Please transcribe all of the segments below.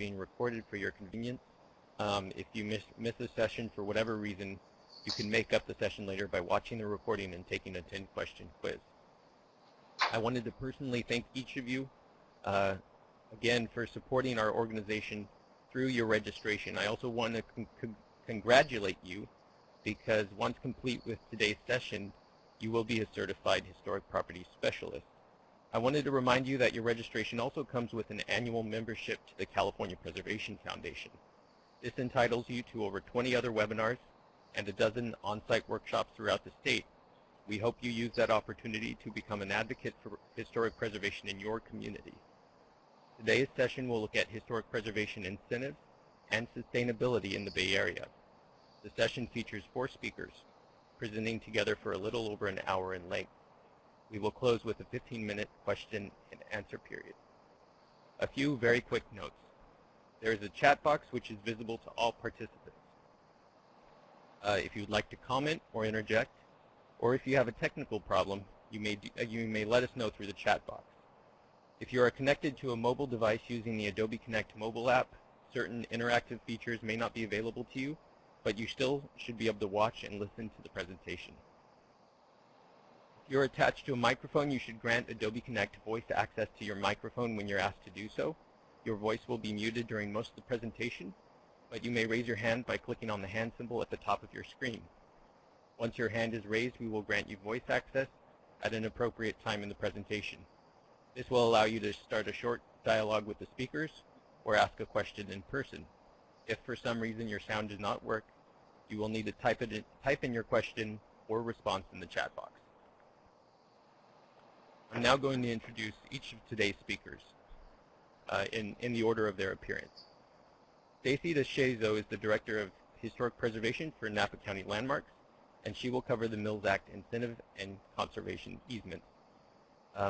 being recorded for your convenience. If you miss a session for whatever reason, you can make up the session later by watching the recording and taking a 10-question quiz. I wanted to personally thank each of you, again, for supporting our organization through your registration. I also want to congratulate you because once complete with today's session, you will be a certified historic property specialist. I wanted to remind you that your registration also comes with an annual membership to the California Preservation Foundation. This entitles you to over 20 other webinars and a dozen on-site workshops throughout the state. We hope you use that opportunity to become an advocate for historic preservation in your community. Today's session will look at historic preservation incentives and sustainability in the Bay Area. The session features 4 speakers, presenting together for a little over an hour in length. We will close with a 15-minute question and answer period. A few very quick notes. There is a chat box which is visible to all participants. If you would like to comment or interject, or if you have a technical problem, you may let us know through the chat box. If you are connected to a mobile device using the Adobe Connect mobile app, certain interactive features may not be available to you, but you still should be able to watch and listen to the presentation. If you're attached to a microphone, you should grant Adobe Connect voice access to your microphone when you're asked to do so. Your voice will be muted during most of the presentation, but you may raise your hand by clicking on the hand symbol at the top of your screen. Once your hand is raised, we will grant you voice access at an appropriate time in the presentation. This will allow you to start a short dialogue with the speakers or ask a question in person. If for some reason your sound does not work, you will need to type in your question or response in the chat box. I'm now going to introduce each of today's speakers in the order of their appearance. Stacy DeShazo is the Director of Historic Preservation for Napa County Landmarks, and she will cover the Mills Act incentive and conservation easements.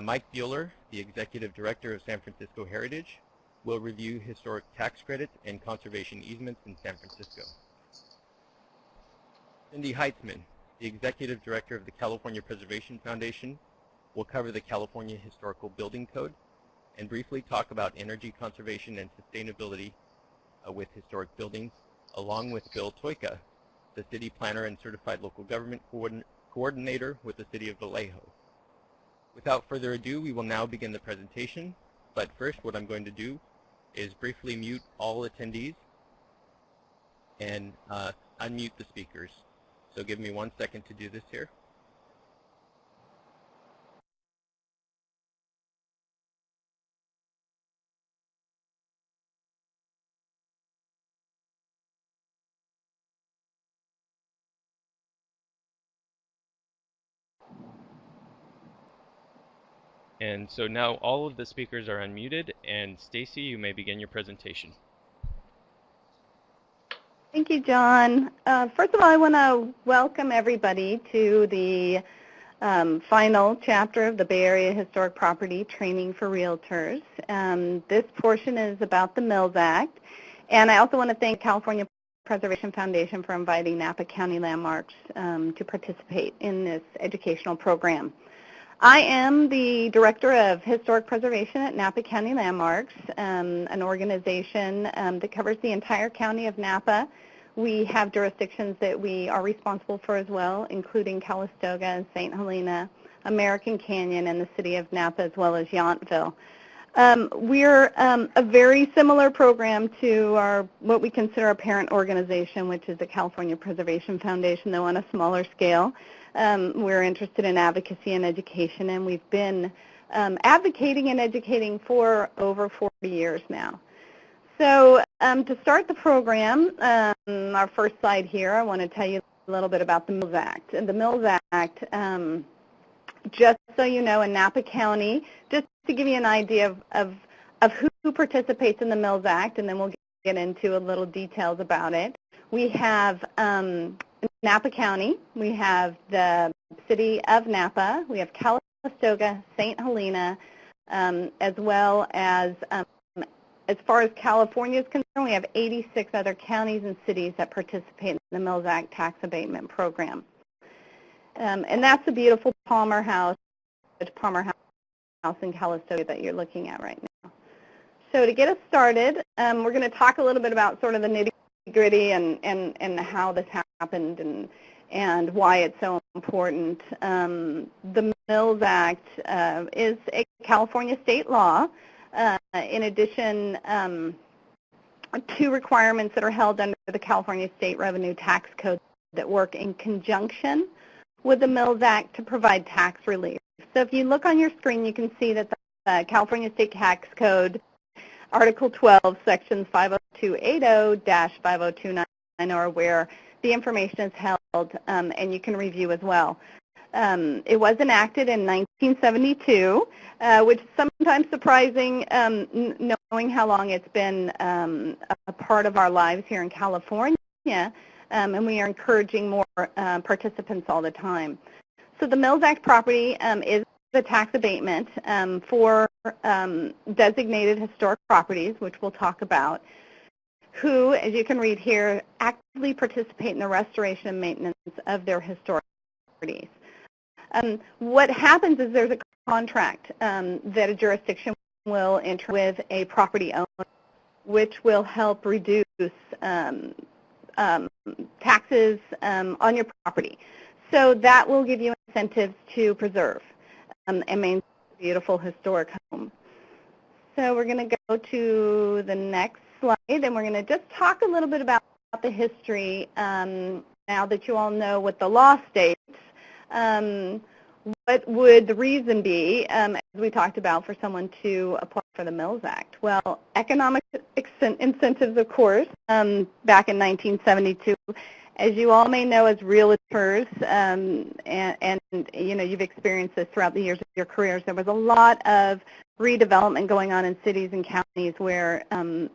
Mike Bueller, the Executive Director of San Francisco Heritage, will review historic tax credits and conservation easements in San Francisco. Cindy Heintzman, the Executive Director of the California Preservation Foundation, will cover the California Historical Building Code and briefly talk about energy conservation and sustainability with historic buildings, along with Bill Toyka, the City Planner and Certified Local Government Coordinator with the City of Vallejo. Without further ado, we will now begin the presentation, but first what I'm going to do is briefly mute all attendees and unmute the speakers. So give me 1 second to do this here. And so now all of the speakers are unmuted, and Stacy, you may begin your presentation. Thank you, John. First of all, I want to welcome everybody to the final chapter of the Bay Area Historic Property Training for Realtors. This portion is about the Mills Act, and I also want to thank California Preservation Foundation for inviting Napa County Landmarks to participate in this educational program. I am the Director of Historic Preservation at Napa County Landmarks, an organization that covers the entire county of Napa. We have jurisdictions that we are responsible for as well, including Calistoga and St. Helena, American Canyon, and the city of Napa, as well as Yountville. We're a very similar program to what we consider our parent organization, which is the California Preservation Foundation, though on a smaller scale. We're interested in advocacy and education, and we've been advocating and educating for over 40 years now. So to start the program, our first slide here, I want to tell you a little bit about the Mills Act. And the Mills Act, just so you know, in Napa County, just to give you an idea of who participates in the Mills Act, and then we'll get into a little details about it. We have Napa County, we have the city of Napa, we have Calistoga, St. Helena, as well as far as California is concerned, we have 86 other counties and cities that participate in the Mills Act tax abatement program. And that's the beautiful Palmer House in Calistoga that you're looking at right now. So to get us started, we're going to talk a little bit about sort of the nitty-gritty and how this happened and why it's so important. The Mills Act is a California state law. In addition, two requirements that are held under the California State Revenue Tax Code that work in conjunction with the Mills Act to provide tax relief. So if you look on your screen, you can see that the California State Tax Code, Article 12, Sections 50280-50290 are where the information is held, and you can review as well. It was enacted in 1972, which is sometimes surprising, knowing how long it's been a part of our lives here in California, and we are encouraging more participants all the time. So the Mills Act property is a tax abatement for designated historic properties, which we'll talk about, who, as you can read here, actively participate in the restoration and maintenance of their historic properties. What happens is there's a contract that a jurisdiction will enter with a property owner, which will help reduce taxes on your property. So that will give you incentives to preserve and maintain a beautiful historic home. So we're going to go to the next slide, and we're going to just talk a little bit about the history now that you all know what the law states. What would the reason be, as we talked about, for someone to apply for the Mills Act? Well, economic incentives, of course, back in 1972. As you all may know as realtors, and you know, you've experienced this throughout the years of your careers, there was a lot of redevelopment going on in cities and counties where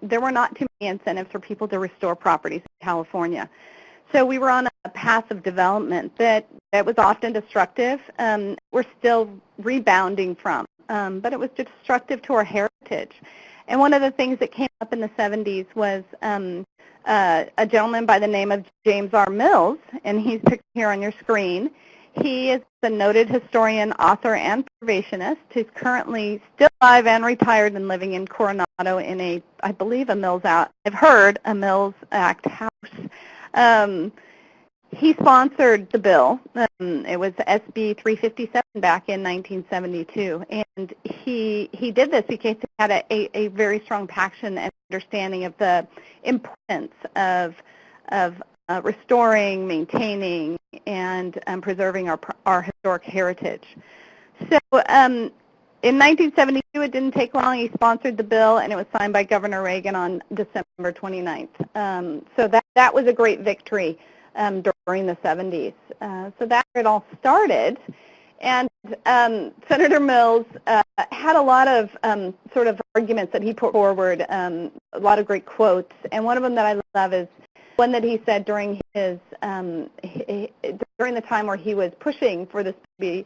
there were not too many incentives for people to restore properties in California. So we were on a path of development that was often destructive. We're still rebounding from, but it was destructive to our heritage. And one of the things that came up in the 70s was a gentleman by the name of James R. Mills, and he's pictured here on your screen. He is a noted historian, author, and preservationist who's currently still alive and retired and living in Coronado in a, I believe, a Mills Act, I've heard, a Mills Act house. He sponsored the bill. It was SB 357 back in 1972, and he did this because he had a very strong passion and understanding of the importance of restoring, maintaining, and preserving our historic heritage. So in 1972, it didn't take long. He sponsored the bill, and it was signed by Governor Reagan on December 29th. So that was a great victory during the 70s. So that's where it all started. And Senator Mills had a lot of sort of arguments that he put forward, a lot of great quotes. And one of them that I love is one that he said during his during the time where he was pushing for this to be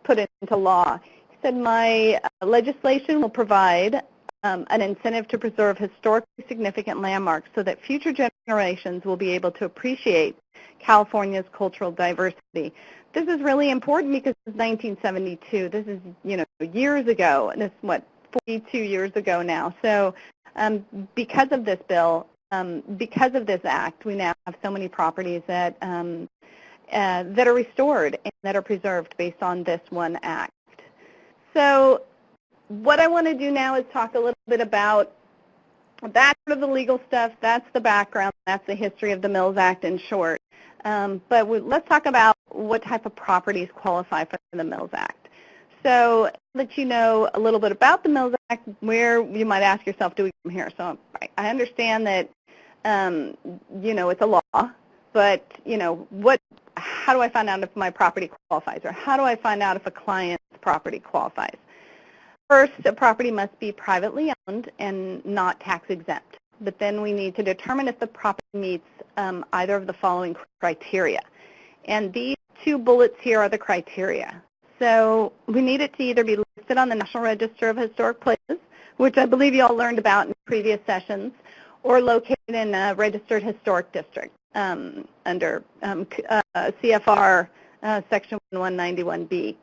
put into law. He said, "My legislation will provide an incentive to preserve historically significant landmarks so that future generations will be able to appreciate California's cultural diversity." This is really important because this is 1972. This is, you know, years ago. And this is, what, 42 years ago now. So because of this bill, because of this act, we now have so many properties that that are restored and that are preserved based on this one act. So what I want to do now is talk a little bit about that's sort of the legal stuff. That's the background. That's the history of the Mills Act in short. But let's talk about what type of properties qualify for the Mills Act. So that you know a little bit about the Mills Act, where you might ask yourself, do we come here? So I understand that, you know, it's a law, but, you know, how do I find out if my property qualifies, or how do I find out if a client's property qualifies? First, a property must be privately owned and not tax exempt. But then we need to determine if the property meets either of the following criteria. And these two bullets here are the criteria. So we need it to either be listed on the National Register of Historic Places, which I believe you all learned about in previous sessions, or located in a registered historic district under CFR Section 191B.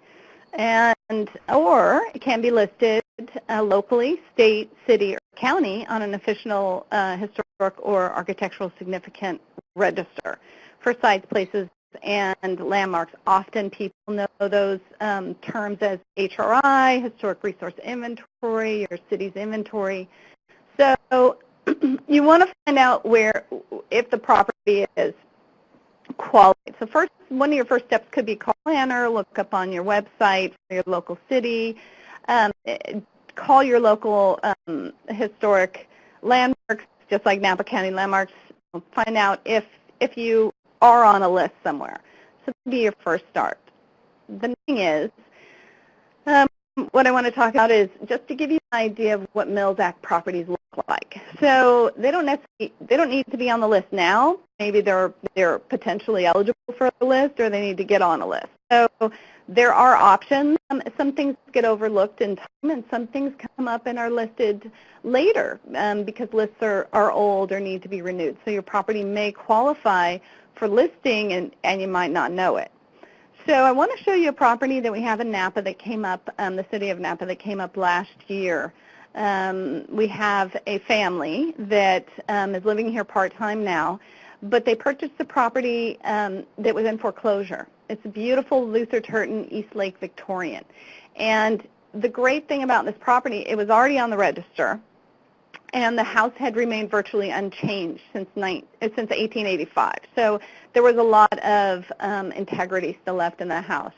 Or it can be listed locally, state, city, or county on an official historic or architectural significant register for sites, places, and landmarks. Often people know those terms as HRI, Historic Resource Inventory, or city's inventory. So you want to find out if the property is qualified. So first, one of your first steps could be call a planner, look up on your website for your local city, call your local historic landmarks, just like Napa County landmarks, find out if you are on a list somewhere. So that would be your first start. The thing is, what I want to talk about is just to give you an idea of what Mills Act properties look like. So they don't need to be on the list now. Maybe they're potentially eligible for a list, or they need to get on a list. So there are options. Some things get overlooked in time, and some things come up and are listed later because lists are old or need to be renewed. So your property may qualify for listing, and you might not know it. So I want to show you a property that we have in Napa that came up, the city of Napa, that came up last year. We have a family that is living here part-time now, but they purchased the property that was in foreclosure. It's a beautiful Luther Turton East Lake Victorian. And the great thing about this property, it was already on the register, and the house had remained virtually unchanged since 1885. So there was a lot of integrity still left in the house.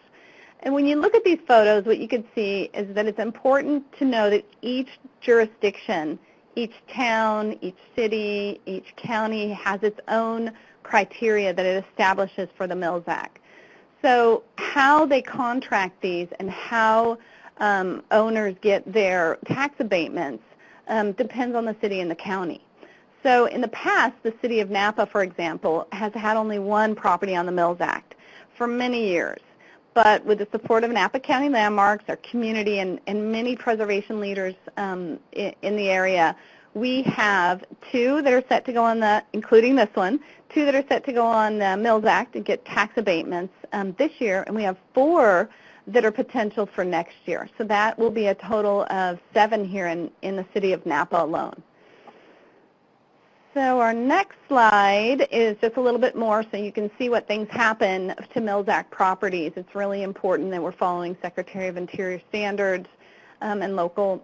And when you look at these photos, what you can see is that it's important to know that each jurisdiction, each town, each city, each county has its own criteria that it establishes for the Mills Act. So how they contract these and how owners get their tax abatements depends on the city and the county. So in the past, the city of Napa, for example, has had only one property on the Mills Act for many years. But with the support of Napa County Landmarks, our community, and many preservation leaders in the area, we have two that are set to go on including this one, two that are set to go on the Mills Act and get tax abatements this year, and we have 4 that are potential for next year. So that will be a total of 7 here in the city of Napa alone. So our next slide is just a little bit more so you can see what things happen to Mills Act properties. It's really important that we're following Secretary of Interior standards and local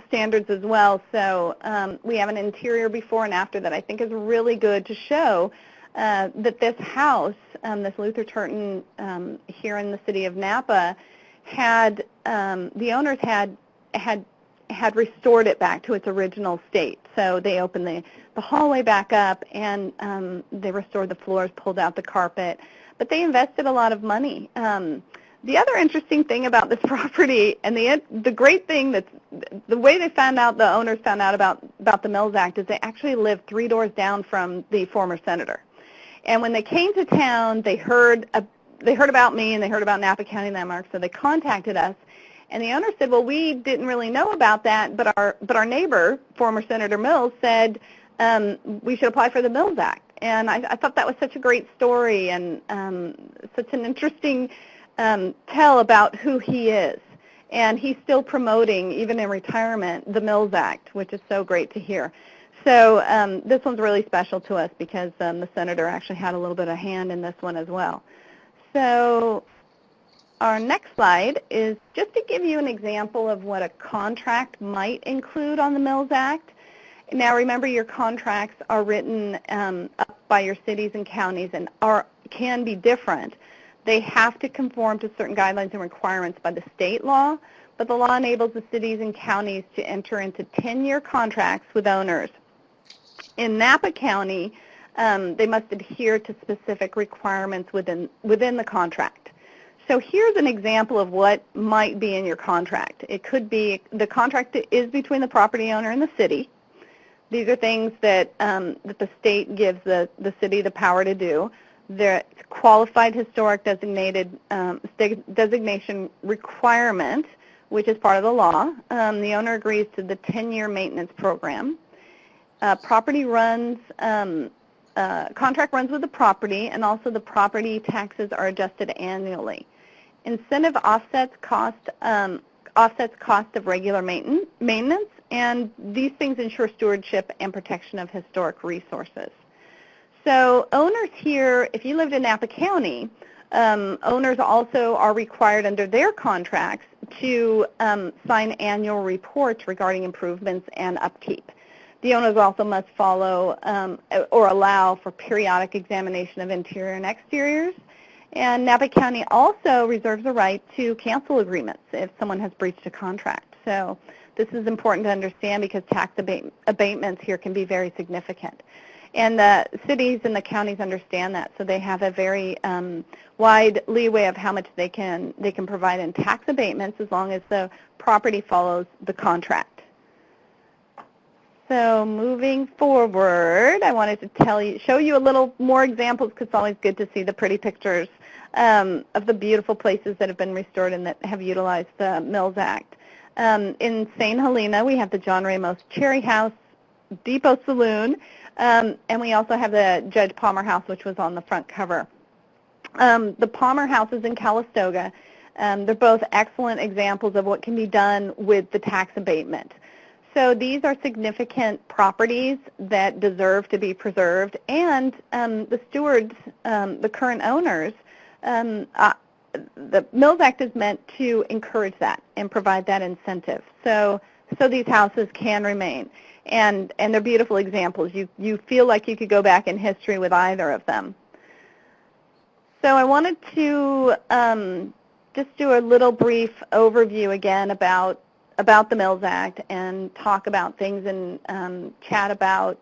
standards as well. So we have an interior before and after that I think is really good to show that this house, this Luther Turton here in the city of Napa, had the owners had restored it back to its original state. So they opened the hallway back up, and they restored the floors, pulled out the carpet, but they invested a lot of money. The other interesting thing about this property, and the great thing that's the way the owners found out about the Mills Act, is they actually lived 3 doors down from the former senator. And when they came to town, they heard about me, and they heard about Napa County Landmarks, so they contacted us. And the owner said, well, we didn't really know about that, but our neighbor, former Senator Mills, said we should apply for the Mills Act. And I thought that was such a great story and such an interesting tell about who he is. And he's still promoting, even in retirement, the Mills Act, which is so great to hear. So this one's really special to us because the senator actually had a little bit of hand in this one as well. So our next slide is just to give you an example of what a contract might include on the Mills Act. Now remember, your contracts are written up by your cities and counties and can be different. They have to conform to certain guidelines and requirements by the state law, but the law enables the cities and counties to enter into 10-year contracts with owners. In Napa County, they must adhere to specific requirements within the contract. So here's an example of what might be in your contract. It could be the contract is between the property owner and the city. These are things that the state gives the city the power to do. The qualified historic designation requirement, which is part of the law. The owner agrees to the 10-year maintenance program. Contract runs with the property, and also the property taxes are adjusted annually. Incentive offsets cost offsets cost of regular maintenance, and these things ensure stewardship and protection of historic resources. So owners here, if you lived in Napa County, owners also are required under their contracts to sign annual reports regarding improvements and upkeep. The owners also must follow or allow for periodic examination of interior and exteriors. And Napa County also reserves the right to cancel agreements if someone has breached a contract. So this is important to understand because tax abatements here can be very significant. And the cities and the counties understand that, so they have a very wide leeway of how much they can provide in tax abatements as long as the property follows the contract. So moving forward, I wanted to show you a little more examples because it's always good to see the pretty pictures of the beautiful places that have been restored and that have utilized the Mills Act. In St. Helena, we have the John Ramos Cherry House, Depot Saloon, and we also have the Judge Palmer House, which was on the front cover. The Palmer House is in Calistoga. They're both excellent examples of what can be done with the tax abatement. So these are significant properties that deserve to be preserved, and the stewards, the current owners, the Mills Act is meant to encourage that and provide that incentive. So these houses can remain. And they're beautiful examples. You feel like you could go back in history with either of them. So I wanted to just do a little brief overview again about the Mills Act and talk about things and chat about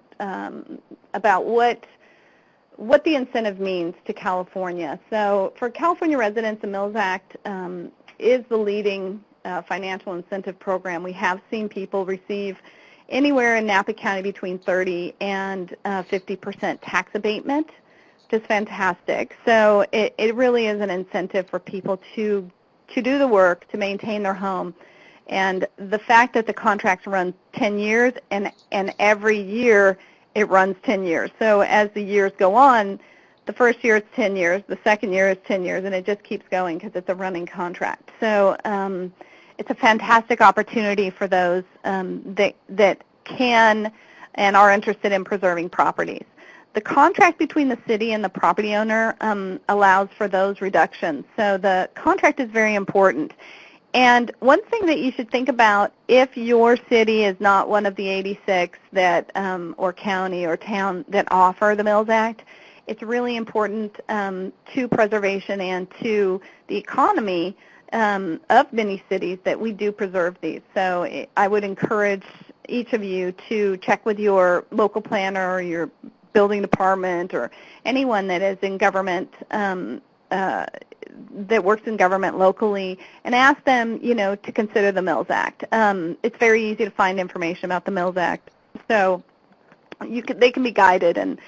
what the incentive means to California. So for California residents, the Mills Act is the leading financial incentive program. We have seen people receive anywhere in Napa County between 30 and 50% tax abatement, which is fantastic. So it really is an incentive for people to do the work, to maintain their home. And the fact that the contracts run 10 years and every year it runs 10 years. So as the years go on, the first year it's 10 years, the second year is 10 years, and it just keeps going because it's a running contract. So it's a fantastic opportunity for those that can and are interested in preserving properties. The contract between the city and the property owner allows for those reductions. So the contract is very important. And one thing that you should think about if your city is not one of the 86 that, or county or town that offer the Mills Act, it's really important to preservation and to the economy of many cities that we do preserve these. So I would encourage each of you to check with your local planner or your building department or anyone that is in government, that works in government locally, and ask them, to consider the Mills Act. It's very easy to find information about the Mills Act, so they can be guided and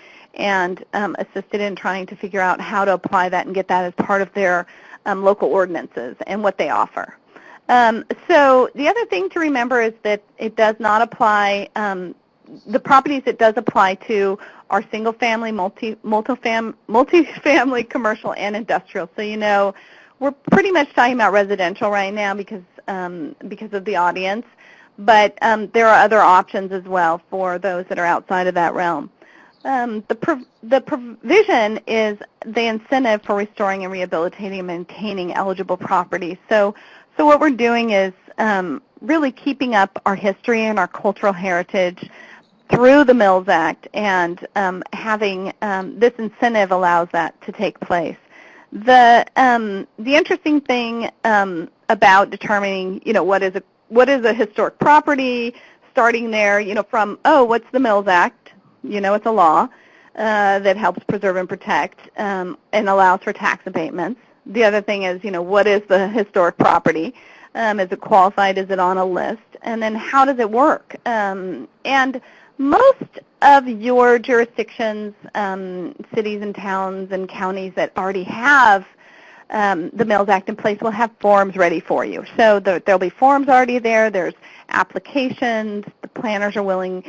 assisted in trying to figure out how to apply that and get that as part of their local ordinances and what they offer. So the other thing to remember is that it does not apply, the properties it does apply to are single-family, multi-family, commercial, and industrial. So we're pretty much talking about residential right now because of the audience, but there are other options as well for those that are outside of that realm. The provision is the incentive for restoring and rehabilitating and maintaining eligible properties. So what we're doing is really keeping up our history and our cultural heritage through the Mills Act, and having this incentive allows that to take place. The interesting thing about determining, what is a historic property, starting there, from what's the Mills Act? It's a law that helps preserve and protect and allows for tax abatements. The other thing is, what is the historic property? Is it qualified? Is it on a list? And then how does it work? And most of your jurisdictions, cities and towns and counties that already have the Mills Act in place will have forms ready for you. So there'll be forms already there. There's applications. The planners are willing,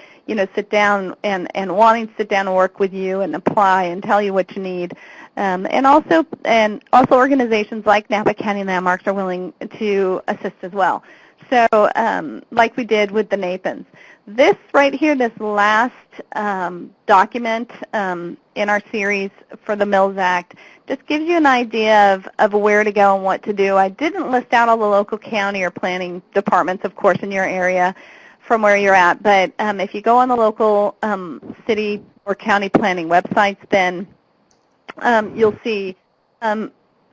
sit down and wanting to sit down and work with you and apply and tell you what you need. And also organizations like Napa County Landmarks are willing to assist as well. So like we did with the Nathans. This right here, this last document in our series for the Mills Act, just gives you an idea of where to go and what to do. I didn't list out all the local county or planning departments, of course, in your area from where you're at. But if you go on the local city or county planning websites, then you'll see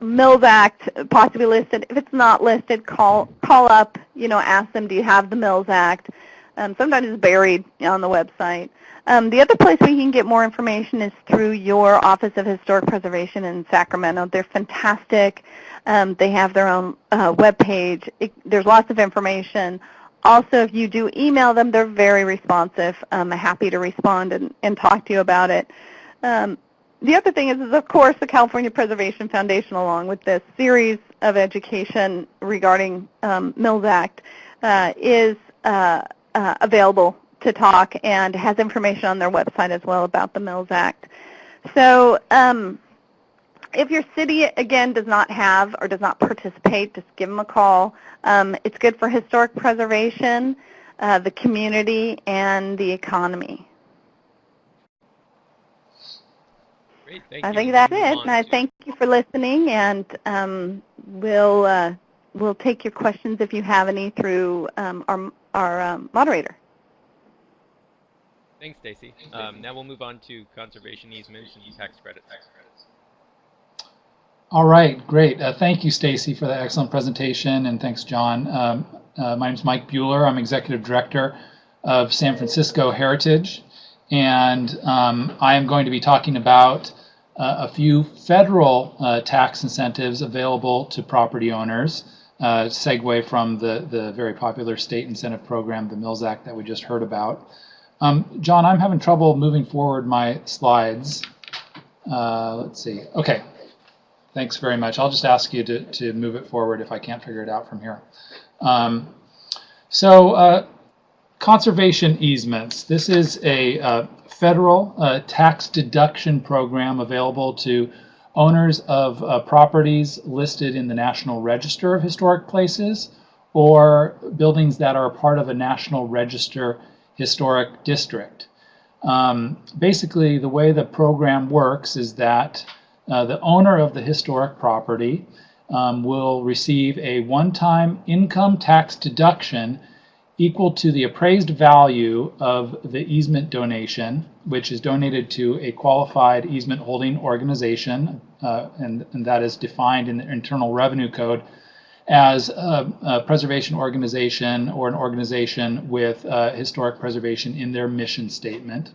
Mills Act possibly listed. If it's not listed, call up, ask them, do you have the Mills Act? Sometimes it's buried on the website. The other place where you can get more information is through your Office of Historic Preservation in Sacramento. They're fantastic. They have their own webpage. There's lots of information. Also, if you do email them, they're very responsive. Happy to respond and talk to you about it. The other thing is, of course, the California Preservation Foundation, along with this series of education regarding Mills Act, is available to talk and has information on their website as well about the Mills Act. So if your city, again, does not have or does not participate, just give them a call. It's good for historic preservation, the community, and the economy. Great, thank you. I think that's it, and I thank you for listening, and we'll take your questions if you have any through our moderator. Thanks, Stacy. Now we'll move on to conservation easements and tax credits. All right, great. Thank you, Stacy, for the excellent presentation, and thanks, John. My name is Mike Bueller. I'm Executive Director of San Francisco Heritage, and I am going to be talking about a few federal tax incentives available to property owners, segue from the very popular state incentive program, the Mills Act, that we just heard about. John, I'm having trouble moving forward my slides. Let's see. Okay. Thanks very much. I'll just ask you to move it forward if I can't figure it out from here. Conservation easements. This is a federal tax deduction program available to owners of properties listed in the National Register of Historic Places or buildings that are a part of a National Register historic district. Basically, the way the program works is that the owner of the historic property will receive a one-time income tax deduction equal to the appraised value of the easement donation, which is donated to a qualified easement holding organization, and that is defined in the Internal Revenue Code as a preservation organization or an organization with historic preservation in their mission statement.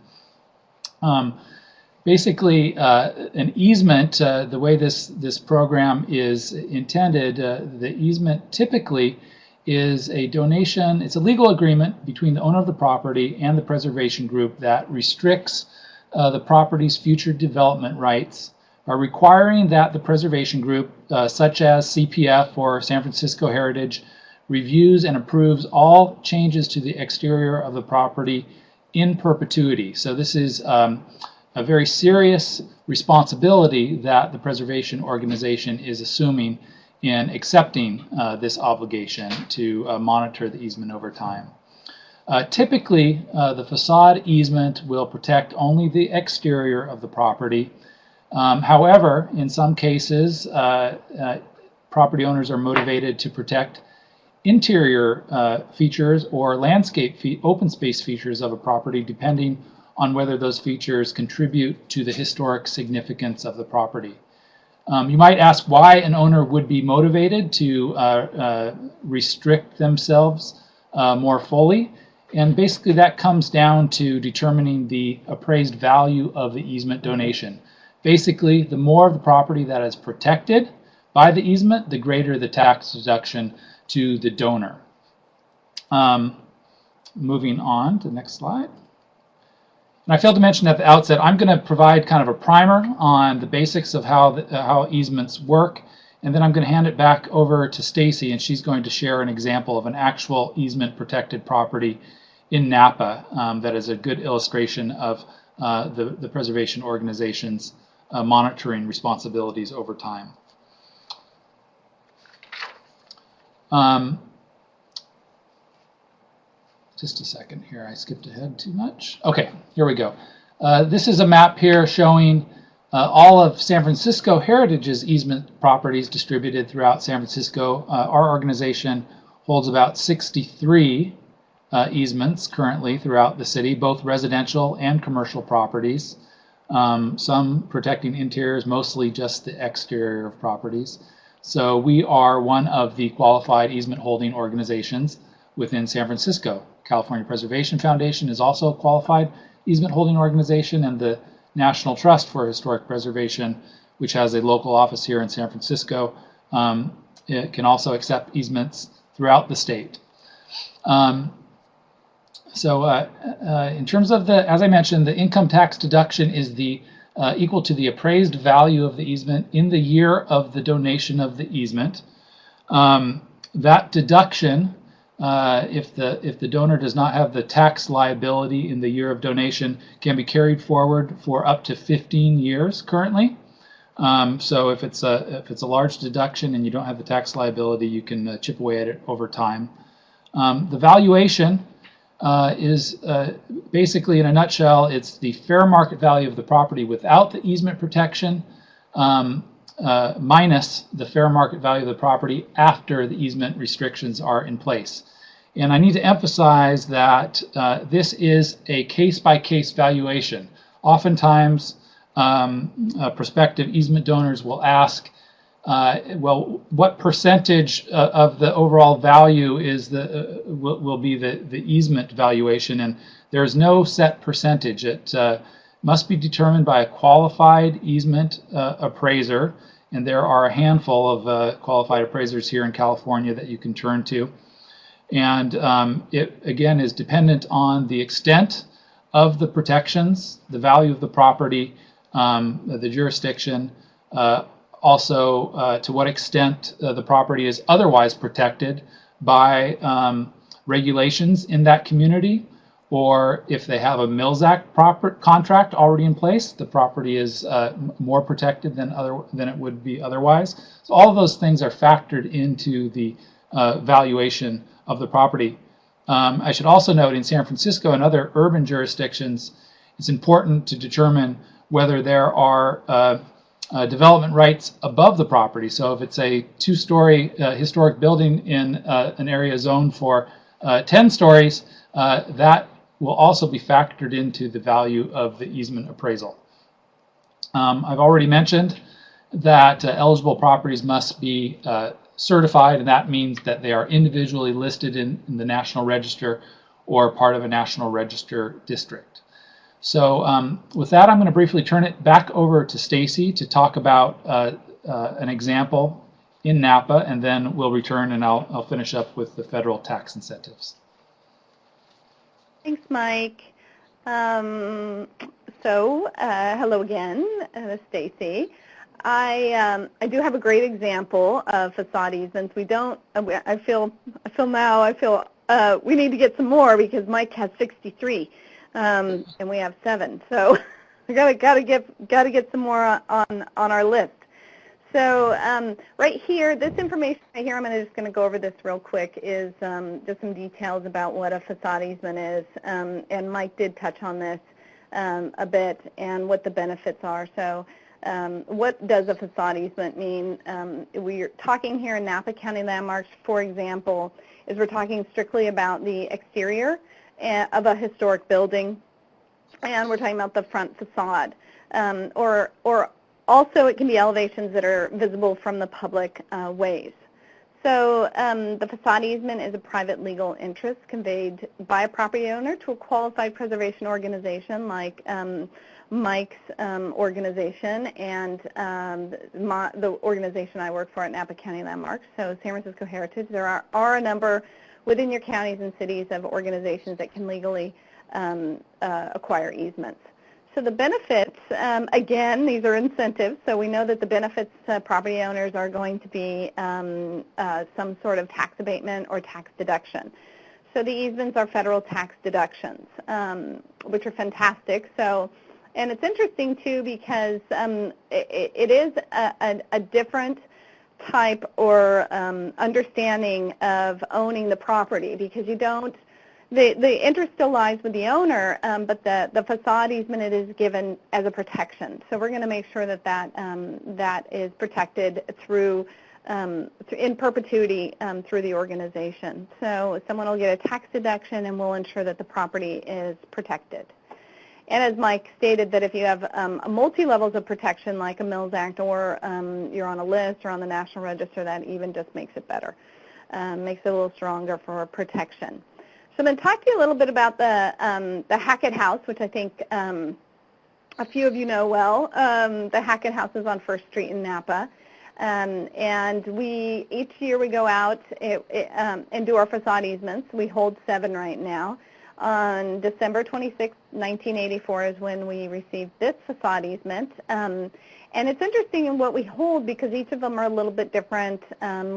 Basically, an easement, the way this program is intended, the easement typically is a donation. It's a legal agreement between the owner of the property and the preservation group that restricts the property's future development rights, requiring that the preservation group, such as CPF or San Francisco Heritage, reviews and approves all changes to the exterior of the property in perpetuity. So this is a very serious responsibility that the preservation organization is assuming in accepting this obligation to monitor the easement over time. Typically, the facade easement will protect only the exterior of the property. However, in some cases, property owners are motivated to protect interior features or landscape open space features of a property, depending on whether those features contribute to the historic significance of the property. You might ask why an owner would be motivated to restrict themselves more fully. And basically that comes down to determining the appraised value of the easement donation. Basically, the more of the property that is protected by the easement, the greater the tax deduction to the donor. Moving on to the next slide. And I failed to mention at the outset, I'm going to provide kind of a primer on the basics of how easements work, and then I'm going to hand it back over to Stacy, and she's going to share an example of an actual easement protected property in Napa that is a good illustration of the preservation organization's monitoring responsibilities over time. just a second here. I skipped ahead too much. Okay, here we go. This is a map here showing all of San Francisco Heritage's easement properties distributed throughout San Francisco. Our organization holds about 63 easements currently throughout the city, both residential and commercial properties. Some protecting interiors, mostly just the exterior of properties. So we are one of the qualified easement holding organizations within San Francisco. California Preservation Foundation is also a qualified easement holding organization, and the National Trust for Historic Preservation, which has a local office here in San Francisco, it can also accept easements throughout the state. In terms of the, as I mentioned, the income tax deduction is the equal to the appraised value of the easement in the year of the donation of the easement. That deduction, if the donor does not have the tax liability in the year of donation, can be carried forward for up to 15 years currently. So if it's a large deduction and you don't have the tax liability, you can chip away at it over time. The valuation is basically, in a nutshell, it's the fair market value of the property without the easement protection minus the fair market value of the property after the easement restrictions are in place. And I need to emphasize that this is a case-by-case valuation. Oftentimes, prospective easement donors will ask, well, what percentage of the overall value is will be the easement valuation? And there's no set percentage. It must be determined by a qualified easement appraiser, and there are a handful of qualified appraisers here in California that you can turn to. And it again is dependent on the extent of the protections, the value of the property, the jurisdiction. Also, to what extent the property is otherwise protected by regulations in that community, or if they have a Mills Act contract already in place, the property is more protected than it would be otherwise. So all of those things are factored into the valuation of the property. I should also note, in San Francisco and other urban jurisdictions, it's important to determine whether there are development rights above the property. So if it's a 2-story historic building in an area zoned for 10 stories, that will also be factored into the value of the easement appraisal. I've already mentioned that eligible properties must be certified, and that means that they are individually listed in the National Register or part of a National Register district. So with that, I'm going to briefly turn it back over to Stacy to talk about an example in Napa, and then we'll return and I'll finish up with the federal tax incentives. Thanks, Mike. Hello again, Stacy. I do have a great example of facade easements. We don't. I feel we need to get some more because Mike has 63. And we have 7, so we gotta get some more on our list. So right here, this information right here, I'm just going to go over this real quick, is just some details about what a facade easement is, and Mike did touch on this a bit, and what the benefits are. So what does a facade easement mean? We're talking here in Napa County landmarks, for example, is we're talking strictly about the exterior of a historic building, and we're talking about the front facade, or also it can be elevations that are visible from the public ways. So the facade easement is a private legal interest conveyed by a property owner to a qualified preservation organization like Mike's organization and the organization I work for at Napa County Landmarks, so San Francisco Heritage. There are a number within your counties and cities of organizations that can legally acquire easements. So the benefits, again, these are incentives, so we know that the benefits property owners are going to be some sort of tax abatement or tax deduction. So the easements are federal tax deductions, which are fantastic. So, and it's interesting too because it is a different type or understanding of owning the property, because you don't the interest still lies with the owner, but the facade easement is given as a protection. So we're going to make sure that that is protected through in perpetuity through the organization. So someone will get a tax deduction, and we'll ensure that the property is protected. And as Mike stated, that if you have multi-levels of protection like a Mills Act, or you're on a list or on the National Register, that even just makes it better, makes it a little stronger for protection. So I'm going to talk to you a little bit about the Hackett House, which I think a few of you know well. The Hackett House is on First Street in Napa. And each year we go out and do our facade easements. We hold 7 right now. On December 26, 1984 is when we received this facade easement. And it's interesting in what we hold because each of them are a little bit different.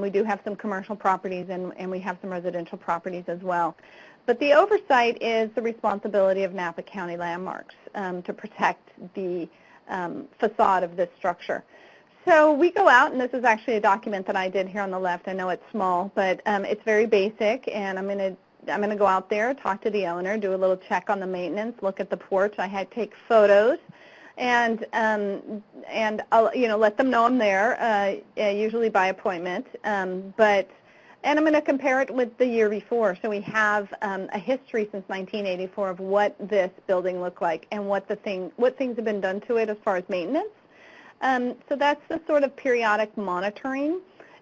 We do have some commercial properties and we have some residential properties as well. But the oversight is the responsibility of Napa County Landmarks to protect the facade of this structure. So we go out, and this is actually a document that I did here on the left. I know it's small, but it's very basic, and I'm going to go out there, talk to the owner, do a little check on the maintenance, look at the porch. I had take photos, and I'll, let them know I'm there, usually by appointment. And I'm going to compare it with the year before. So we have a history since 1984 of what this building looked like and what things have been done to it as far as maintenance. So that's the sort of periodic monitoring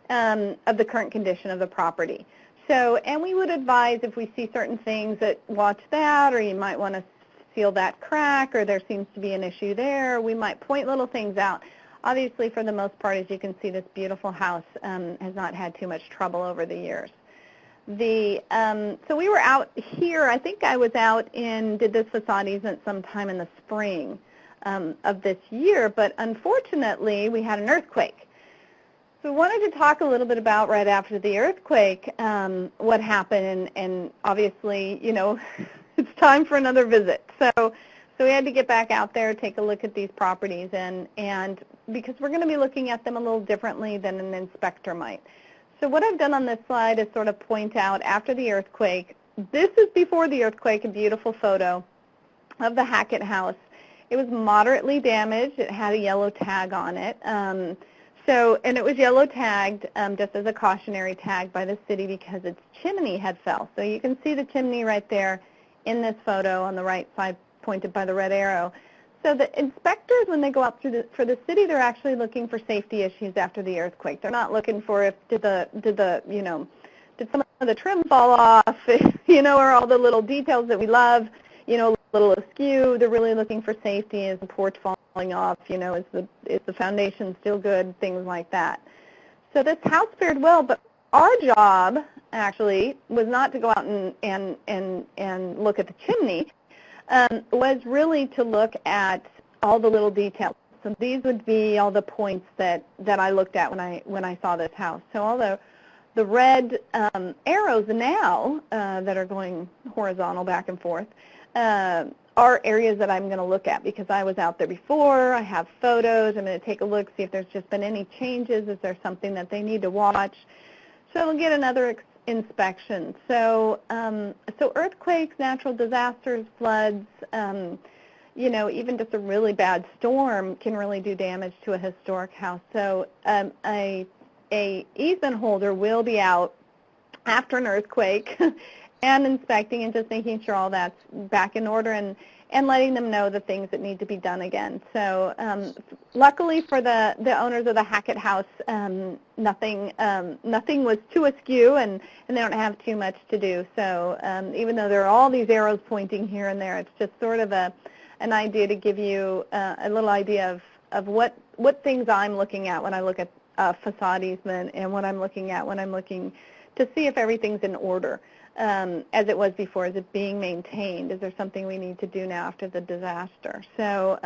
of the current condition of the property. So, and we would advise if we see certain things that watch that, or you might want to seal that crack, or there seems to be an issue there. We might point little things out. Obviously, for the most part, as you can see, this beautiful house has not had too much trouble over the years. So we were out here. I think I was out did this facade easement sometime in the spring of this year, but unfortunately, we had an earthquake. So we wanted to talk a little bit about right after the earthquake what happened, and obviously, it's time for another visit. So we had to get back out there, take a look at these properties, and because we're going to be looking at them a little differently than an inspector might. So what I've done on this slide is sort of point out after the earthquake. This is before the earthquake, a beautiful photo of the Hackett House. It was moderately damaged. It had a yellow tag on it. And it was yellow tagged just as a cautionary tag by the city because its chimney had fell. So you can see the chimney right there in this photo on the right side pointed by the red arrow. So the inspectors, when they go out for the city, they're actually looking for safety issues after the earthquake. They're not looking for did some of the trim fall off, or all the little details that we love, a little askew. They're really looking for safety. Is the porch falling off? Is the foundation still good? Things like that. So this house fared well, but our job actually was not to go out and look at the chimney. Was really to look at all the little details. So these would be all the points that I looked at when I saw this house. So all the red arrows now that are going horizontal back and forth are areas that I'm going to look at because I was out there before. I have photos. I'm going to take a look, see if there's just been any changes. Is there something that they need to watch? So we'll get another inspection. So earthquakes, natural disasters, floods, even just a really bad storm can really do damage to a historic house. So a easement holder will be out after an earthquake and inspecting and just making sure all that's back in order and letting them know the things that need to be done again. So luckily for the owners of the Hackett House, nothing was too askew, and they don't have too much to do. So even though there are all these arrows pointing here and there, it's just sort of an idea to give you a little idea of what things I'm looking at when I look at facade easement and what I'm looking at when I'm looking to see if everything's in order. As it was before. Is it being maintained? Is there something we need to do now after the disaster? So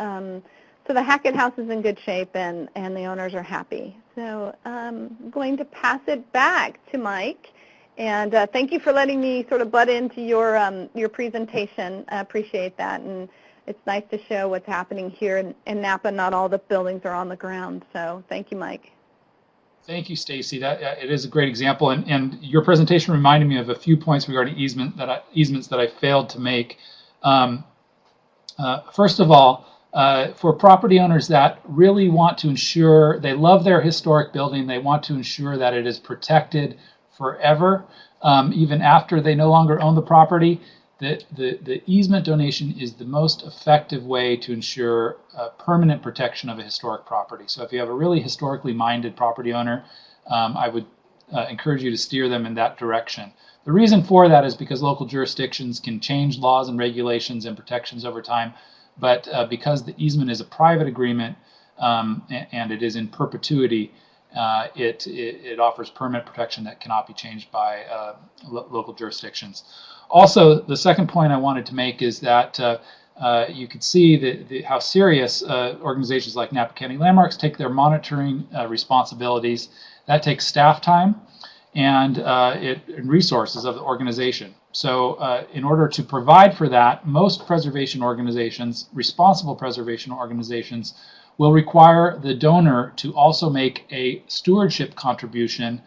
so the Hackett House is in good shape, and the owners are happy. So I'm going to pass it back to Mike. And thank you for letting me sort of butt into your presentation. I appreciate that. And it's nice to show what's happening here in Napa. Not all the buildings are on the ground. So thank you, Mike. Thank you, Stacy. That it is a great example, and your presentation reminded me of a few points regarding easements that I failed to make. First of all, for property owners that really want to ensure, they love their historic building, they want to ensure that it is protected forever, even after they no longer own the property, the easement donation is the most effective way to ensure permanent protection of a historic property. So if you have a really historically minded property owner, I would encourage you to steer them in that direction. The reason for that is because local jurisdictions can change laws and regulations and protections over time, but because the easement is a private agreement and it is in perpetuity, it offers permanent protection that cannot be changed by local jurisdictions. Also, the second point I wanted to make is that you could see how serious organizations like Napa County Landmarks take their monitoring responsibilities. That takes staff time and resources of the organization. So in order to provide for that, most preservation organizations, responsible preservation organizations, will require the donor to also make a stewardship contribution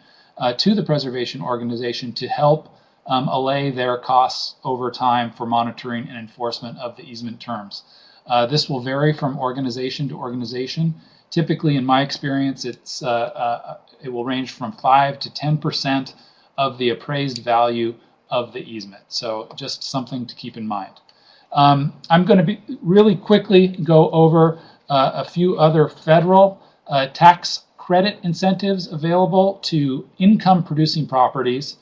to the preservation organization to help allay their costs over time for monitoring and enforcement of the easement terms. This will vary from organization to organization. Typically, in my experience, it will range from 5 to 10% of the appraised value of the easement. So just something to keep in mind. I'm going to really quickly go over a few other federal tax credit incentives available to income-producing properties.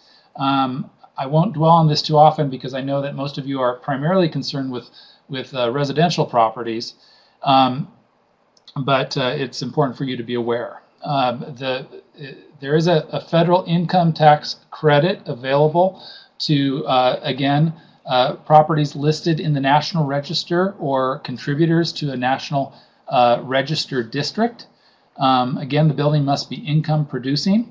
I won't dwell on this too often because I know that most of you are primarily concerned with residential properties, but it's important for you to be aware. There is a federal income tax credit available to, again, properties listed in the National Register or contributors to a National Register district. Again, the building must be income producing.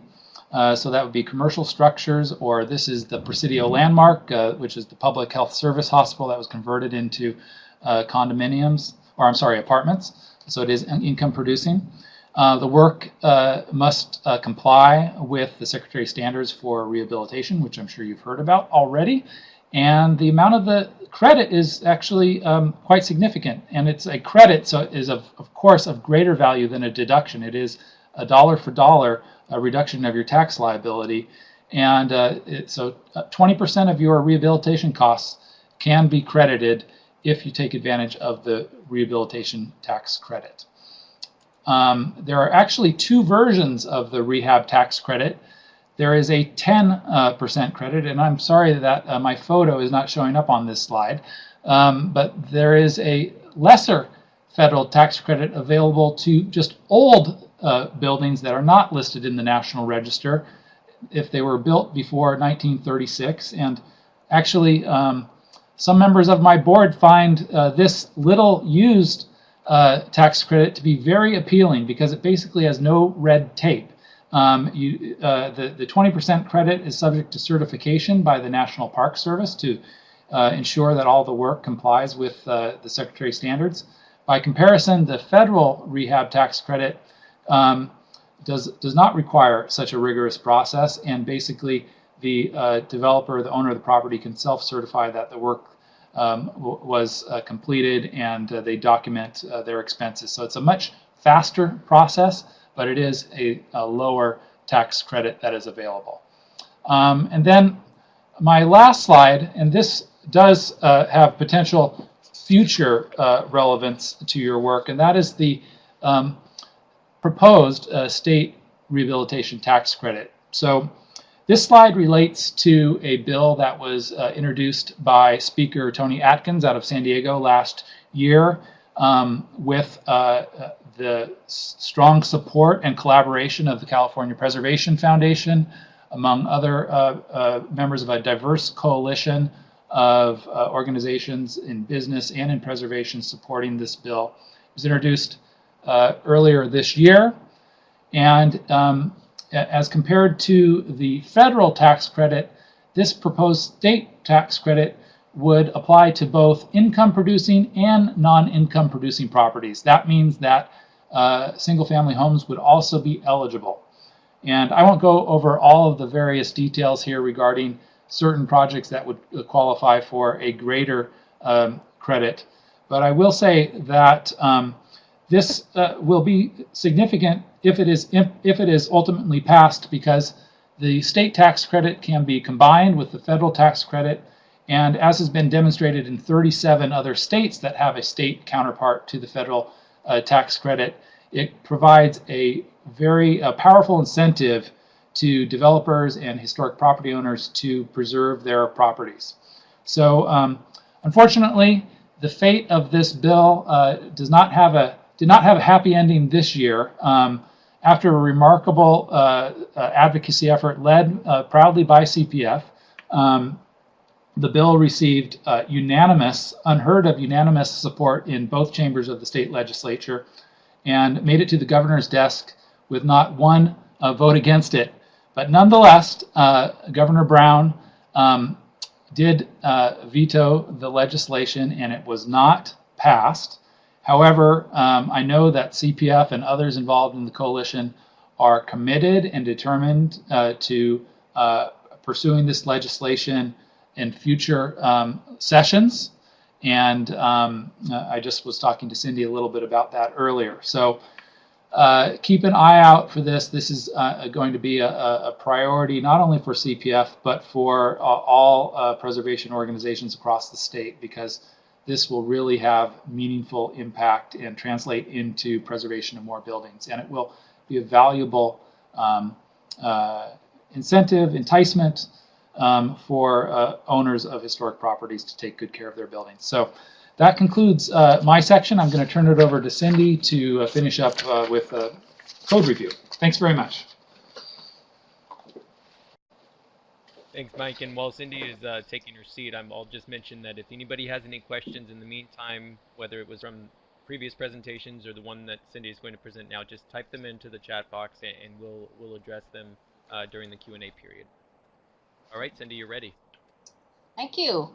So that would be commercial structures, or this is the Presidio Landmark, which is the public health service hospital that was converted into condominiums, or I'm sorry, apartments. So it is income producing. The work must comply with the Secretary Standards for Rehabilitation, which I'm sure you've heard about already. And the amount of the credit is actually quite significant. And it's a credit, so it is of course of greater value than a deduction. It is a dollar for dollar a reduction of your tax liability. And so 20% of your rehabilitation costs can be credited if you take advantage of the rehabilitation tax credit. There are actually two versions of the rehab tax credit. There is a 10% credit, and I'm sorry that my photo is not showing up on this slide, but there is a lesser federal tax credit available to just old buildings that are not listed in the National Register if they were built before 1936. And actually, some members of my board find this little used tax credit to be very appealing because it basically has no red tape. The 20% credit is subject to certification by the National Park Service to ensure that all the work complies with the Secretary Standards. By comparison, the federal rehab tax credit does not require such a rigorous process, and basically the developer, the owner of the property, can self-certify that the work was completed, and they document their expenses. So it's a much faster process, but it is a lower tax credit that is available. And then my last slide, and this does have potential future relevance to your work, and that is the proposed state rehabilitation tax credit. So this slide relates to a bill that was introduced by Speaker Tony Atkins out of San Diego last year with the strong support and collaboration of the California Preservation Foundation, among other members of a diverse coalition of organizations in business and in preservation supporting this bill. It was introduced earlier this year, and as compared to the federal tax credit, this proposed state tax credit would apply to both income producing and non-income producing properties. That means that single family homes would also be eligible. And I won't go over all of the various details here regarding certain projects that would qualify for a greater credit. But I will say that this will be significant if it is ultimately passed, because the state tax credit can be combined with the federal tax credit, and as has been demonstrated in 37 other states that have a state counterpart to the federal tax credit, it provides a very powerful incentive to developers and historic property owners to preserve their properties. So unfortunately, the fate of this bill did not have a happy ending this year. After a remarkable advocacy effort led proudly by CPF, the bill received unheard of unanimous support in both chambers of the state legislature, and made it to the governor's desk with not one vote against it. But nonetheless, Governor Brown did veto the legislation, and it was not passed. However, I know that CPF and others involved in the coalition are committed and determined to pursuing this legislation in future sessions. And I just was talking to Cindy a little bit about that earlier. So keep an eye out for this. This is going to be a priority not only for CPF, but for all preservation organizations across the state, because this will really have meaningful impact and translate into preservation of more buildings. And it will be a valuable incentive, enticement for owners of historic properties to take good care of their buildings. So that concludes my section. I'm going to turn it over to Cindy to finish up with code review. Thanks very much. Thanks, Mike. And while Cindy is taking her seat, I'll just mention that if anybody has any questions in the meantime, whether it was from previous presentations or the one that Cindy is going to present now, just type them into the chat box and we'll address them during the Q&A period. All right, Cindy, you're ready. Thank you.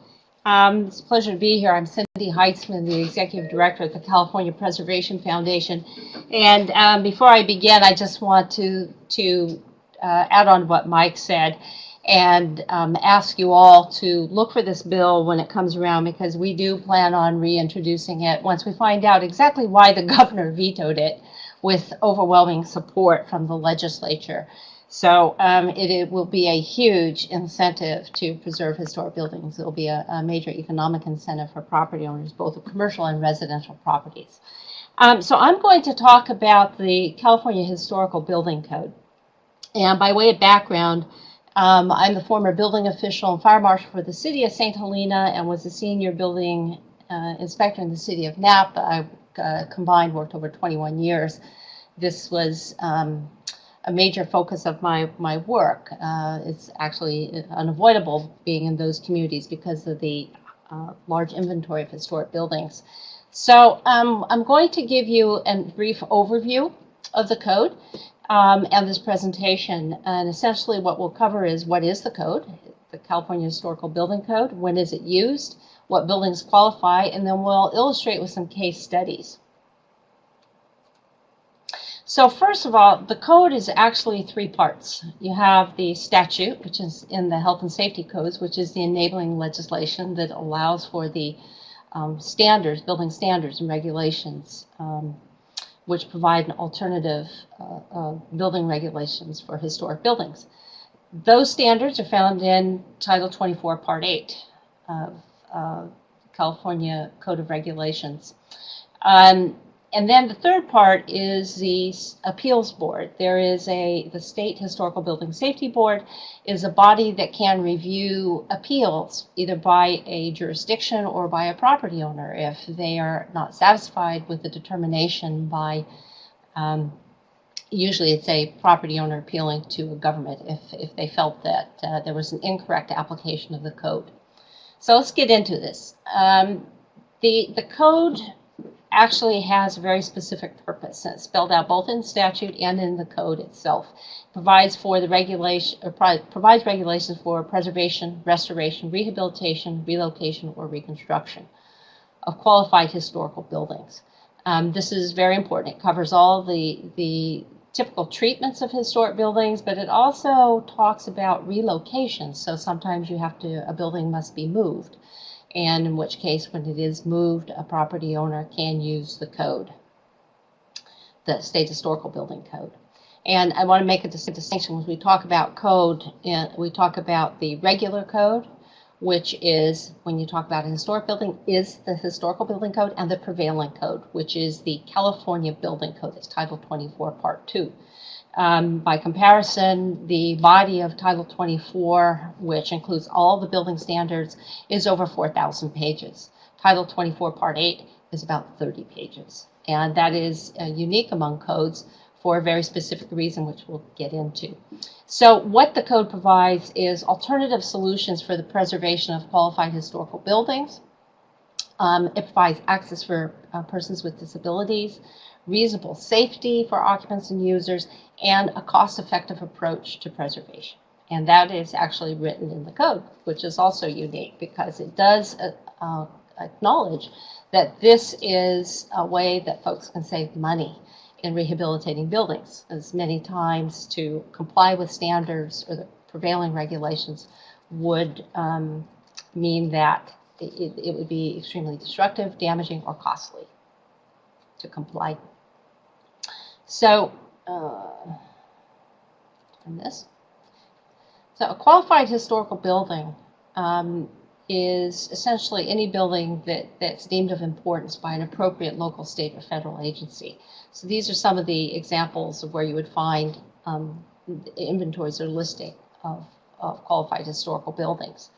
It's a pleasure to be here. I'm Cindy Heintzman, the Executive Director at the California Preservation Foundation. And before I begin, I just want to add on to what Mike said and ask you all to look for this bill when it comes around, because we do plan on reintroducing it once we find out exactly why the governor vetoed it with overwhelming support from the legislature. So it will be a huge incentive to preserve historic buildings. It will be a major economic incentive for property owners, both of commercial and residential properties. So I'm going to talk about the California Historical Building Code. And by way of background, I'm the former building official and fire marshal for the city of St. Helena and was a senior building inspector in the city of Napa. I combined worked over 21 years. This was a major focus of my work. It's actually unavoidable being in those communities because of the large inventory of historic buildings. So I'm going to give you a brief overview of the code and this presentation. And essentially what we'll cover is what is the code, the California Historical Building Code, when is it used, what buildings qualify, and then we'll illustrate with some case studies. So first of all, the code is actually three parts. You have the statute, which is in the health and safety codes, which is the enabling legislation that allows for the standards, building standards and regulations, which provide an alternative building regulations for historic buildings. Those standards are found in Title 24, Part 8 of California Code of Regulations. And then the third part is the appeals board. There is the State Historical Building Safety Board is a body that can review appeals either by a jurisdiction or by a property owner if they are not satisfied with the determination by, usually it's a property owner appealing to a government if they felt that there was an incorrect application of the code. So let's get into this. The code actually has a very specific purpose, and it's spelled out both in statute and in the code itself. It provides for the regulation, or provides regulations for preservation, restoration, rehabilitation, relocation, or reconstruction of qualified historical buildings. This is very important. It covers all the typical treatments of historic buildings, but it also talks about relocation. So sometimes a building must be moved, and in which case, when it is moved, a property owner can use the code, the State Historical Building Code. And I want to make a distinction when we talk about code, and we talk about the regular code, which is, when you talk about a historic building, is the Historical Building Code, and the prevailing code, which is the California Building Code. It's Title 24, Part 2. By comparison, the body of Title 24, which includes all the building standards, is over 4,000 pages. Title 24, Part 8 is about 30 pages. And that is unique among codes for a very specific reason, which we'll get into. So what the code provides is alternative solutions for the preservation of qualified historical buildings. It provides access for persons with disabilities, reasonable safety for occupants and users, and a cost-effective approach to preservation. And that is actually written in the code, which is also unique because it does acknowledge that this is a way that folks can save money in rehabilitating buildings, as many times to comply with standards or the prevailing regulations would mean that it would be extremely destructive, damaging, or costly to comply. So, from this. So a qualified historical building is essentially any building that's deemed of importance by an appropriate local, state, or federal agency. So these are some of the examples of where you would find inventories or listing of qualified historical buildings.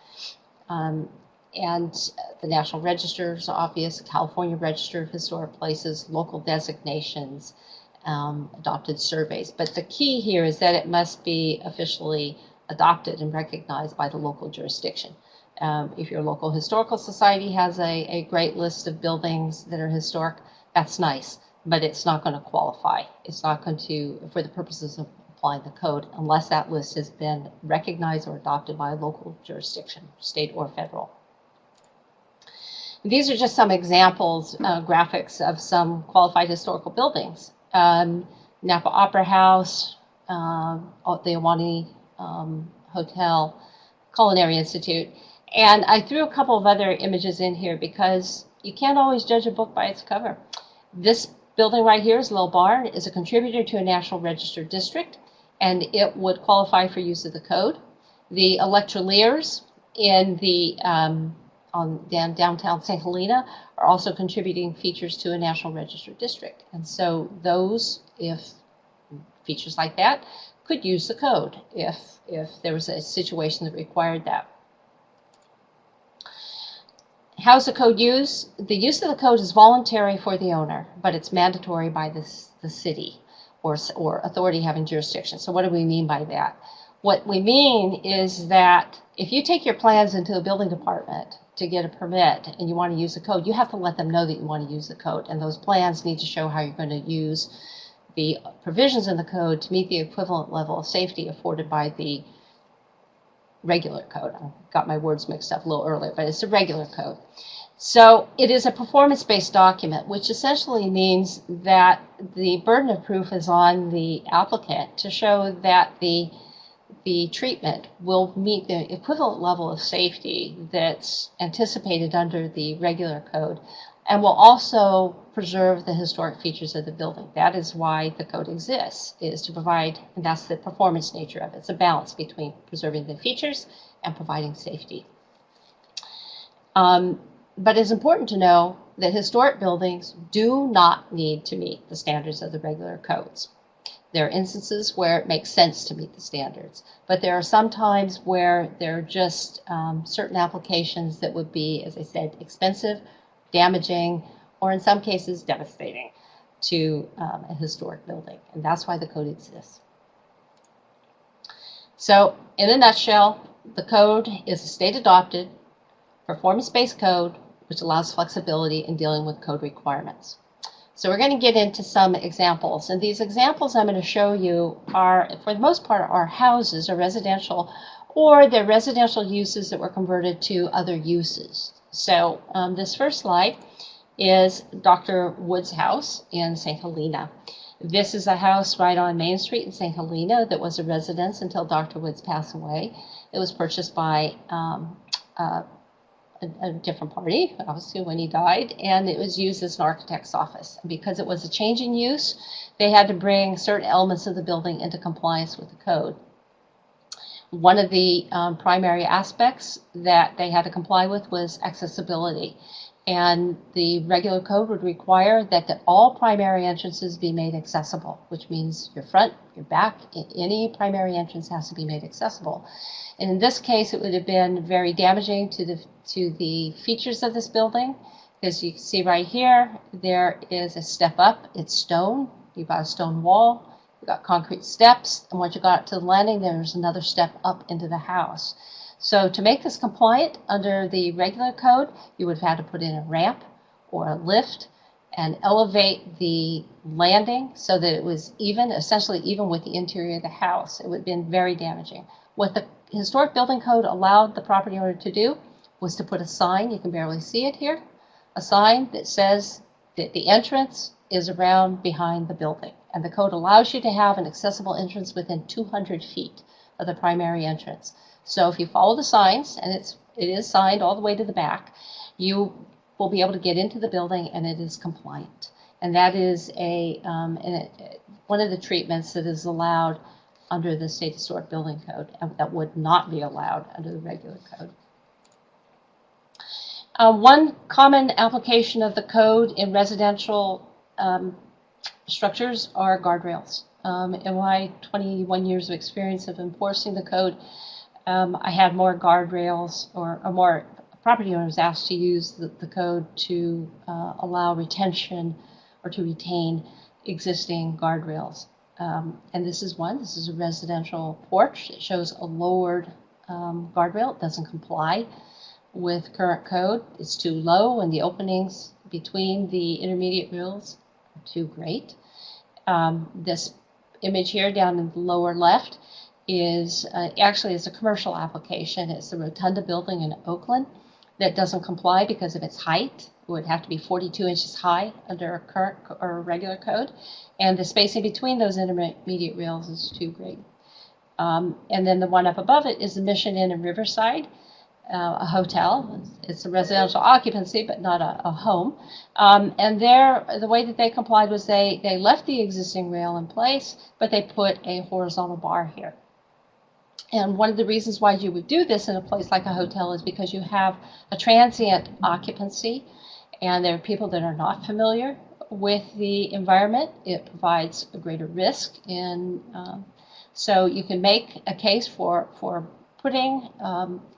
And the National Register is obvious, California Register of Historic Places, local designations, adopted surveys. But the key here is that it must be officially adopted and recognized by the local jurisdiction. If your local historical society has a great list of buildings that are historic, that's nice, but it's not going to qualify. It's not going to, for the purposes of applying the code, unless that list has been recognized or adopted by a local jurisdiction, state or federal. These are just some examples, graphics of some qualified historical buildings. Napa Opera House, the Awani Hotel, Culinary Institute. And I threw a couple of other images in here because you can't always judge a book by its cover. This building right here is Little Barn, is a contributor to a National Register district, and it would qualify for use of the code. The Electroliers in the downtown St. Helena are also contributing features to a National Register district. And so those, if features like that, could use the code if there was a situation that required that. How's the code used? The use of the code is voluntary for the owner, but it's mandatory by the city or authority having jurisdiction. So what do we mean by that? What we mean is that if you take your plans into the building department to get a permit and you want to use the code, you have to let them know that you want to use the code. And those plans need to show how you're going to use the provisions in the code to meet the equivalent level of safety afforded by the regular code. I got my words mixed up a little earlier, but it's a regular code. So it is a performance-based document, which essentially means that the burden of proof is on the applicant to show that the treatment will meet the equivalent level of safety that's anticipated under the regular code and will also preserve the historic features of the building. That is why the code exists, is to provide, and that's the performance nature of it. It's a balance between preserving the features and providing safety. But it's important to know that historic buildings do not need to meet the standards of the regular codes. There are instances where it makes sense to meet the standards, but there are some times where there are just certain applications that would be, as I said, expensive, damaging, or in some cases devastating to a historic building, and that's why the code exists. So in a nutshell, the code is a state-adopted, performance-based code which allows flexibility in dealing with code requirements. So we're going to get into some examples, and these examples I'm going to show you are, for the most part, are houses or residential, or they're residential uses that were converted to other uses. So this first slide is Dr. Wood's house in St. Helena. This is a house right on Main Street in St. Helena that was a residence until Dr. Woods passed away. It was purchased by a different party, obviously, when he died, and it was used as an architect's office. And because it was a change in use, they had to bring certain elements of the building into compliance with the code. One of the primary aspects that they had to comply with was accessibility. And the regular code would require that all primary entrances be made accessible, which means your front, your back, any primary entrance has to be made accessible. And in this case, it would have been very damaging to the features of this building, because you can see right here, there is a step up. It's stone. You've got a stone wall. You've got concrete steps. And once you got to the landing, there's another step up into the house. So to make this compliant under the regular code, you would have had to put in a ramp or a lift and elevate the landing so that it was even, essentially even with the interior of the house. It would have been very damaging. What the historic building code allowed the property owner to do was to put a sign, you can barely see it here, a sign that says that the entrance is around behind the building. And the code allows you to have an accessible entrance within 200 feet of the primary entrance. So if you follow the signs, and it is signed all the way to the back, you will be able to get into the building and it is compliant. And that is one of the treatments that is allowed under the State Historic Building Code that would not be allowed under the regular code. One common application of the code in residential structures are guardrails. In my 21 years of experience of enforcing the code, I had more guardrails or more property owners asked to use the code to allow retention or to retain existing guardrails. And this is one. This is a residential porch. It shows a lowered guardrail. It doesn't comply with current code. It's too low, and the openings between the intermediate rails are too great. This image here down in the lower left is actually it's a commercial application. It's the Rotunda building in Oakland that doesn't comply because of its height. It would have to be 42 inches high under a current or regular code, and the spacing between those intermediate rails is too great. And then the one up above it is the Mission Inn in Riverside, a hotel. It's a residential occupancy, but not a home. And there, the way that they complied was they left the existing rail in place, but they put a horizontal bar here. And one of the reasons why you would do this in a place like a hotel is because you have a transient occupancy, and there are people that are not familiar with the environment. It provides a greater risk, and so you can make a case for putting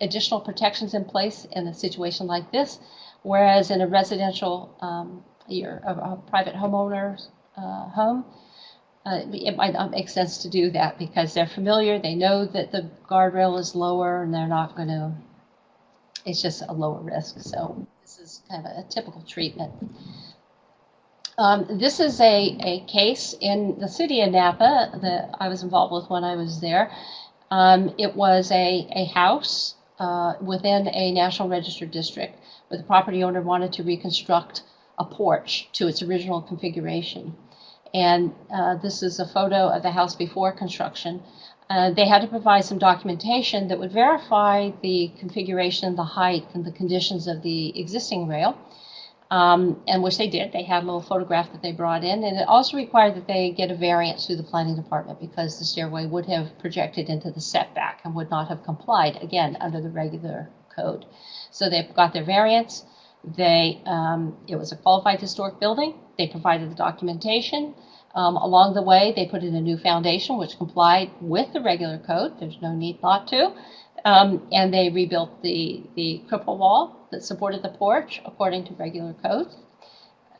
additional protections in place in a situation like this, whereas in a residential, a private homeowner's home, it might not make sense to do that because they're familiar, they know that the guardrail is lower, and they're not going to, it's just a lower risk. So this is kind of a typical treatment. This is a case in the city of Napa that I was involved with when I was there. It was a house within a National Register district where the property owner wanted to reconstruct a porch to its original configuration. And this is a photo of the house before construction. They had to provide some documentation that would verify the configuration, the height, and the conditions of the existing rail, and which they did. They had a little photograph that they brought in, and it also required that they get a variance through the planning department because the stairway would have projected into the setback and would not have complied, again, under the regular code. So they got their variance. It was a qualified historic building. They provided the documentation. Along the way, they put in a new foundation which complied with the regular code. There's no need not to. And they rebuilt the cripple wall that supported the porch according to regular code.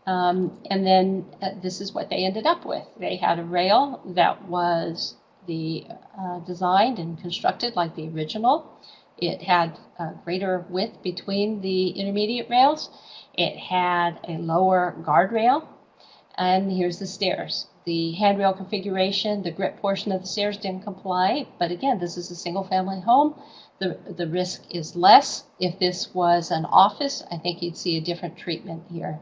And then this is what they ended up with. They had a rail that was designed and constructed like the original. It had a greater width between the intermediate rails. It had a lower guardrail. And here's the stairs. The handrail configuration, the grip portion of the stairs didn't comply. But again, this is a single-family home. The risk is less. If this was an office, I think you'd see a different treatment here.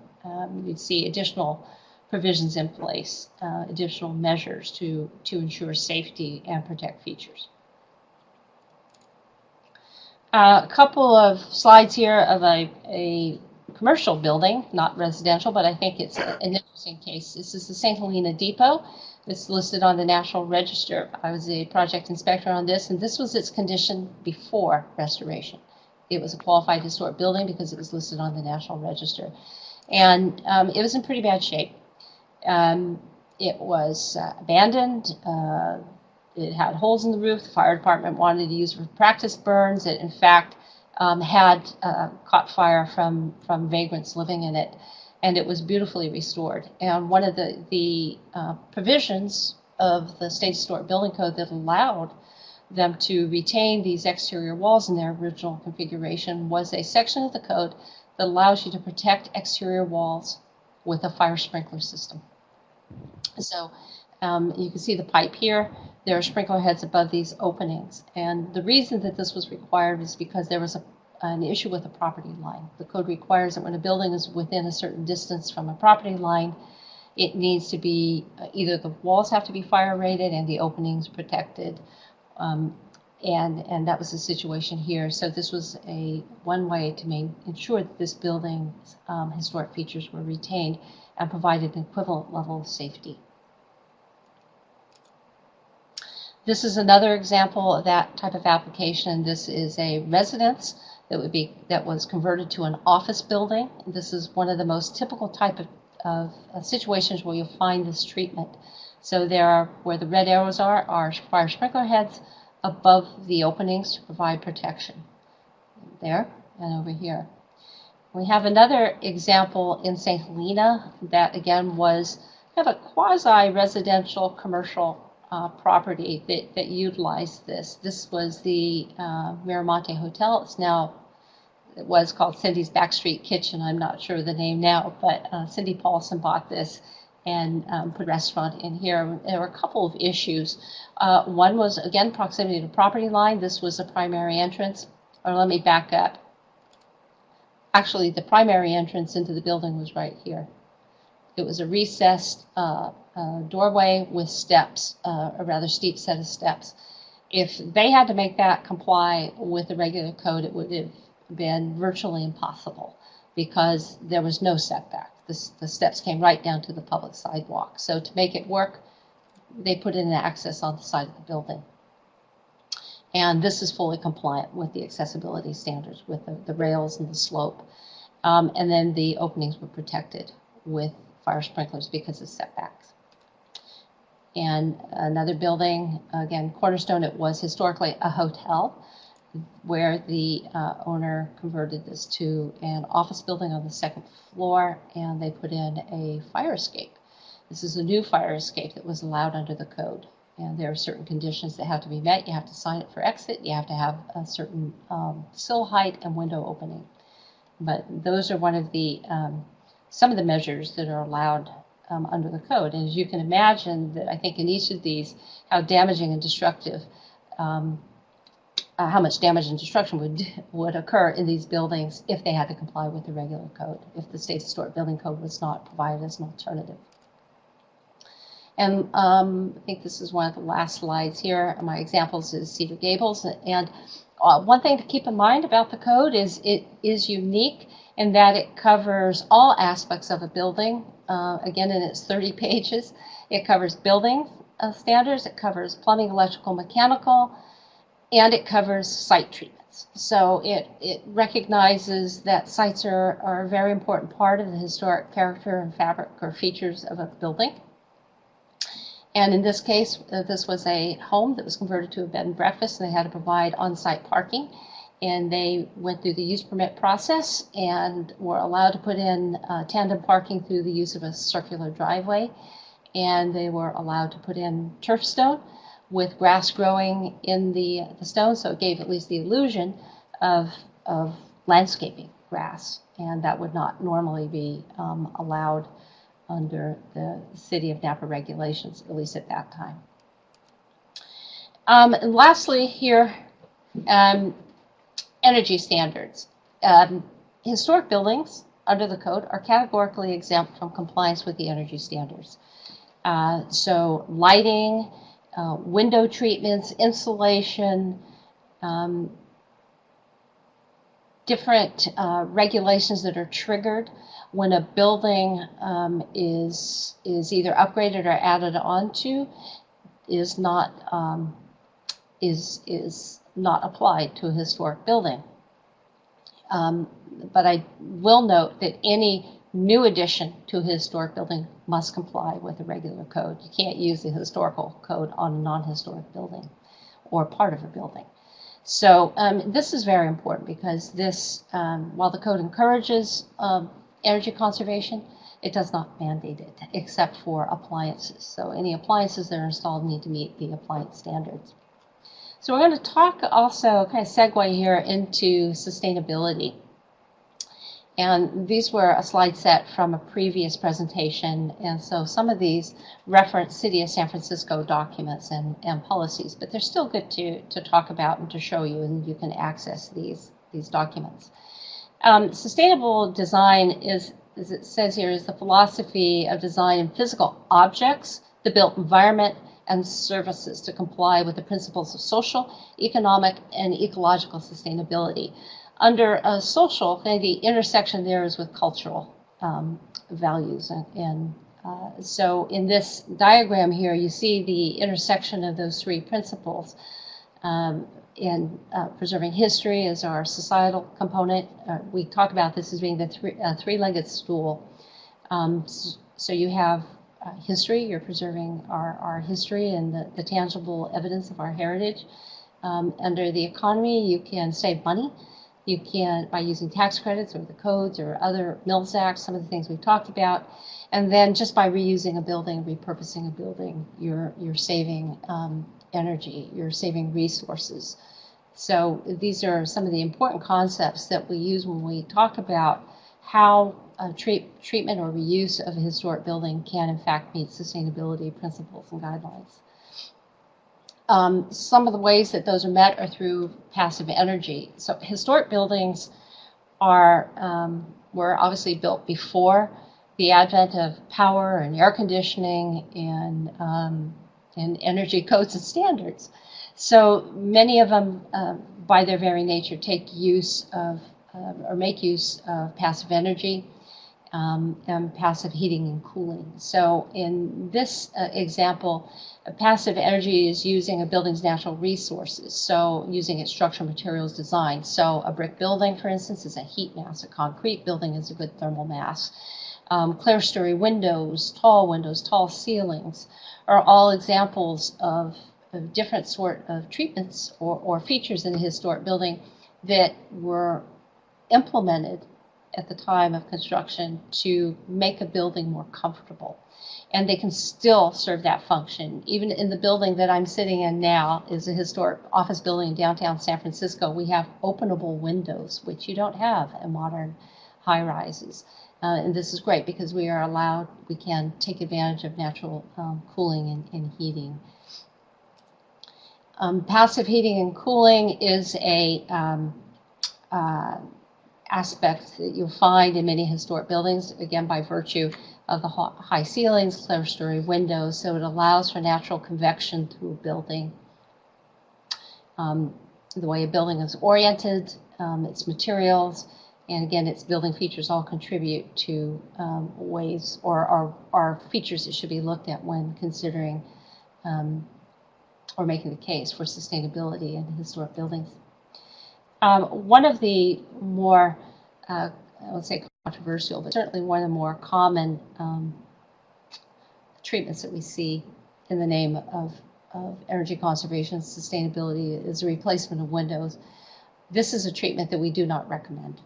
You'd see additional provisions in place, additional measures to ensure safety and protect features. A couple of slides here of a commercial building, not residential, but I think it's an interesting case. This is the St. Helena Depot. It's listed on the National Register. I was a project inspector on this, and this was its condition before restoration. It was a qualified historic building because it was listed on the National Register. And it was in pretty bad shape. It was abandoned. It had holes in the roof. The fire department wanted to use it for practice burns. It, in fact, had caught fire from vagrants living in it, and it was beautifully restored. And one of the provisions of the State Historic Building Code that allowed them to retain these exterior walls in their original configuration was a section of the code that allows you to protect exterior walls with a fire sprinkler system. So you can see the pipe here. There are sprinkler heads above these openings. And the reason that this was required is because there was an issue with the property line. The code requires that when a building is within a certain distance from a property line, it needs to be, either the walls have to be fire rated and the openings protected. And that was the situation here. So this was one way to ensure that this building's historic features were retained and provided an equivalent level of safety. This is another example of that type of application. This is a residence that was converted to an office building. This is one of the most typical type of situations where you'll find this treatment. So there are, where the red arrows are fire sprinkler heads above the openings to provide protection. There and over here. We have another example in St. Helena that again was kind of a quasi-residential commercial property that utilized this. This was the Miramonte Hotel. It was called Cindy's Backstreet Kitchen. I'm not sure of the name now, but Cindy Paulson bought this and put a restaurant in here. There were a couple of issues. One was, again, proximity to property line. This was a primary entrance. Or let me back up. Actually, the primary entrance into the building was right here. It was a recessed doorway with steps, a rather steep set of steps. If they had to make that comply with the regular code, it would have been virtually impossible because there was no setback. The steps came right down to the public sidewalk. So to make it work, they put in an access on the side of the building. And this is fully compliant with the accessibility standards, with the rails and the slope. And then the openings were protected with fire sprinklers because of setbacks. And another building, again, Cornerstone, it was historically a hotel where the owner converted this to an office building on the second floor, and they put in a fire escape. This is a new fire escape that was allowed under the code. And there are certain conditions that have to be met. You have to sign it for exit. You have to have a certain sill height and window opening. But those are one of the some of the measures that are allowed under the code. And as you can imagine, that I think in each of these, how damaging and destructive, how much damage and destruction would occur in these buildings if they had to comply with the regular code, if the State Historic Building Code was not provided as an alternative. And I think this is one of the last slides here. My examples is Cedar Gables. And one thing to keep in mind about the code is it is unique in that it covers all aspects of a building. Again, in its 30 pages, it covers building standards, it covers plumbing, electrical, mechanical, and it covers site treatments. So it recognizes that sites are a very important part of the historic character and fabric or features of a building. And in this case, this was a home that was converted to a bed and breakfast, and they had to provide on-site parking. And they went through the use permit process and were allowed to put in tandem parking through the use of a circular driveway. And they were allowed to put in turf stone with grass growing in the stone, so it gave at least the illusion of landscaping grass. And that would not normally be allowed under the City of Napa regulations, at least at that time. And lastly here, energy standards. Historic buildings under the code are categorically exempt from compliance with the energy standards. So lighting, window treatments, insulation, different regulations that are triggered when a building is either upgraded or added onto is not applied to a historic building. But I will note that any new addition to a historic building must comply with the regular code. You can't use the historical code on a non-historic building or part of a building. So this is very important because this, while the code encourages energy conservation, it does not mandate it except for appliances. So any appliances that are installed need to meet the appliance standards. So we're going to talk also, kind of segue here into sustainability. And these were a slide set from a previous presentation. And so some of these reference City of San Francisco documents and policies, but they're still good to talk about and to show you, and you can access these documents. Sustainable design is, as it says here, is the philosophy of design in physical objects, the built environment, and services to comply with the principles of social, economic, and ecological sustainability. Under social, the intersection there is with cultural values. So in this diagram here, you see the intersection of those three principles. And preserving history is our societal component. We talk about this as being the three-legged stool. So you have history, you're preserving our history and the tangible evidence of our heritage. Under the economy, you can save money. You can, by using tax credits or the codes or other Mills Act, some of the things we've talked about. And then just by reusing a building, repurposing a building, you're saving energy, you're saving resources. So these are some of the important concepts that we use when we talk about how treatment or reuse of a historic building can in fact meet sustainability principles and guidelines. Some of the ways that those are met are through passive energy. So historic buildings were obviously built before the advent of power and air conditioning and energy codes and standards. So many of them, by their very nature, take use of or make use of passive energy and passive heating and cooling. So in this example, passive energy is using a building's natural resources, so using its structural materials design. So a brick building, for instance, is a heat mass. A concrete building is a good thermal mass. Clerestory windows, tall ceilings are all examples of different sort of treatments or features in a historic building that were implemented at the time of construction to make a building more comfortable. And they can still serve that function. Even in the building that I'm sitting in now is a historic office building in downtown San Francisco. We have openable windows, which you don't have in modern high-rises. And this is great because we can take advantage of natural cooling and heating. Passive heating and cooling is a aspect that you'll find in many historic buildings, again, by virtue of the high ceilings, clerestory windows, so it allows for natural convection through a building. The way a building is oriented, its materials, and again, its building features all contribute to ways or are features that should be looked at when considering or making the case for sustainability in historic buildings. One of the more, I would say controversial, but certainly one of the more common treatments that we see in the name of energy conservation and sustainability is the replacement of windows. This is a treatment that we do not recommend.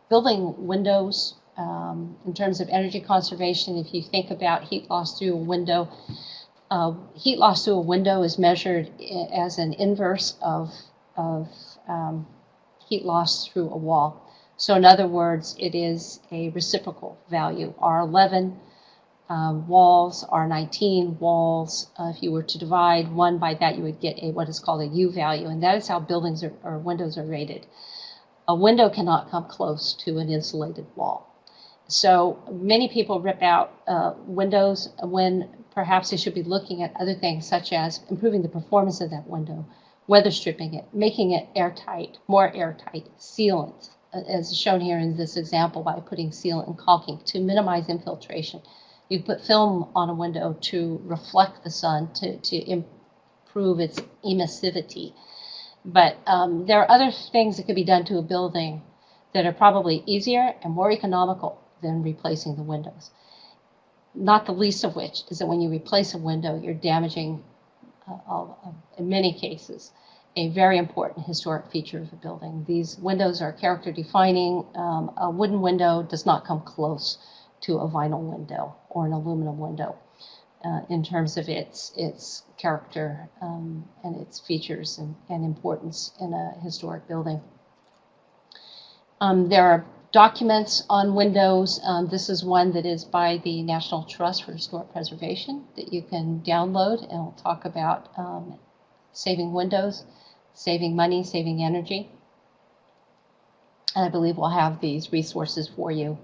Building windows, in terms of energy conservation, if you think about heat loss through a window, heat loss through a window is measured as an inverse of heat loss through a wall. So in other words, it is a reciprocal value. R11 walls, R19 walls, if you were to divide one by that, you would get what is called a U value, and that is how buildings or windows are rated. A window cannot come close to an insulated wall. So many people rip out windows when perhaps they should be looking at other things, such as improving the performance of that window, weather stripping it, making it airtight, more airtight, sealant, as shown here in this example by putting sealant and caulking to minimize infiltration. You put film on a window to reflect the sun, to improve its emissivity. But there are other things that could be done to a building that are probably easier and more economical than replacing the windows. Not the least of which is that when you replace a window, you're damaging, in many cases, a very important historic feature of a building. These windows are character defining. A wooden window does not come close to a vinyl window or an aluminum window in terms of its character and its features and importance in a historic building. There are documents on windows. This is one that is by the National Trust for Historic Preservation that you can download, and it'll talk about saving windows, saving money, saving energy. And I believe we'll have these resources for you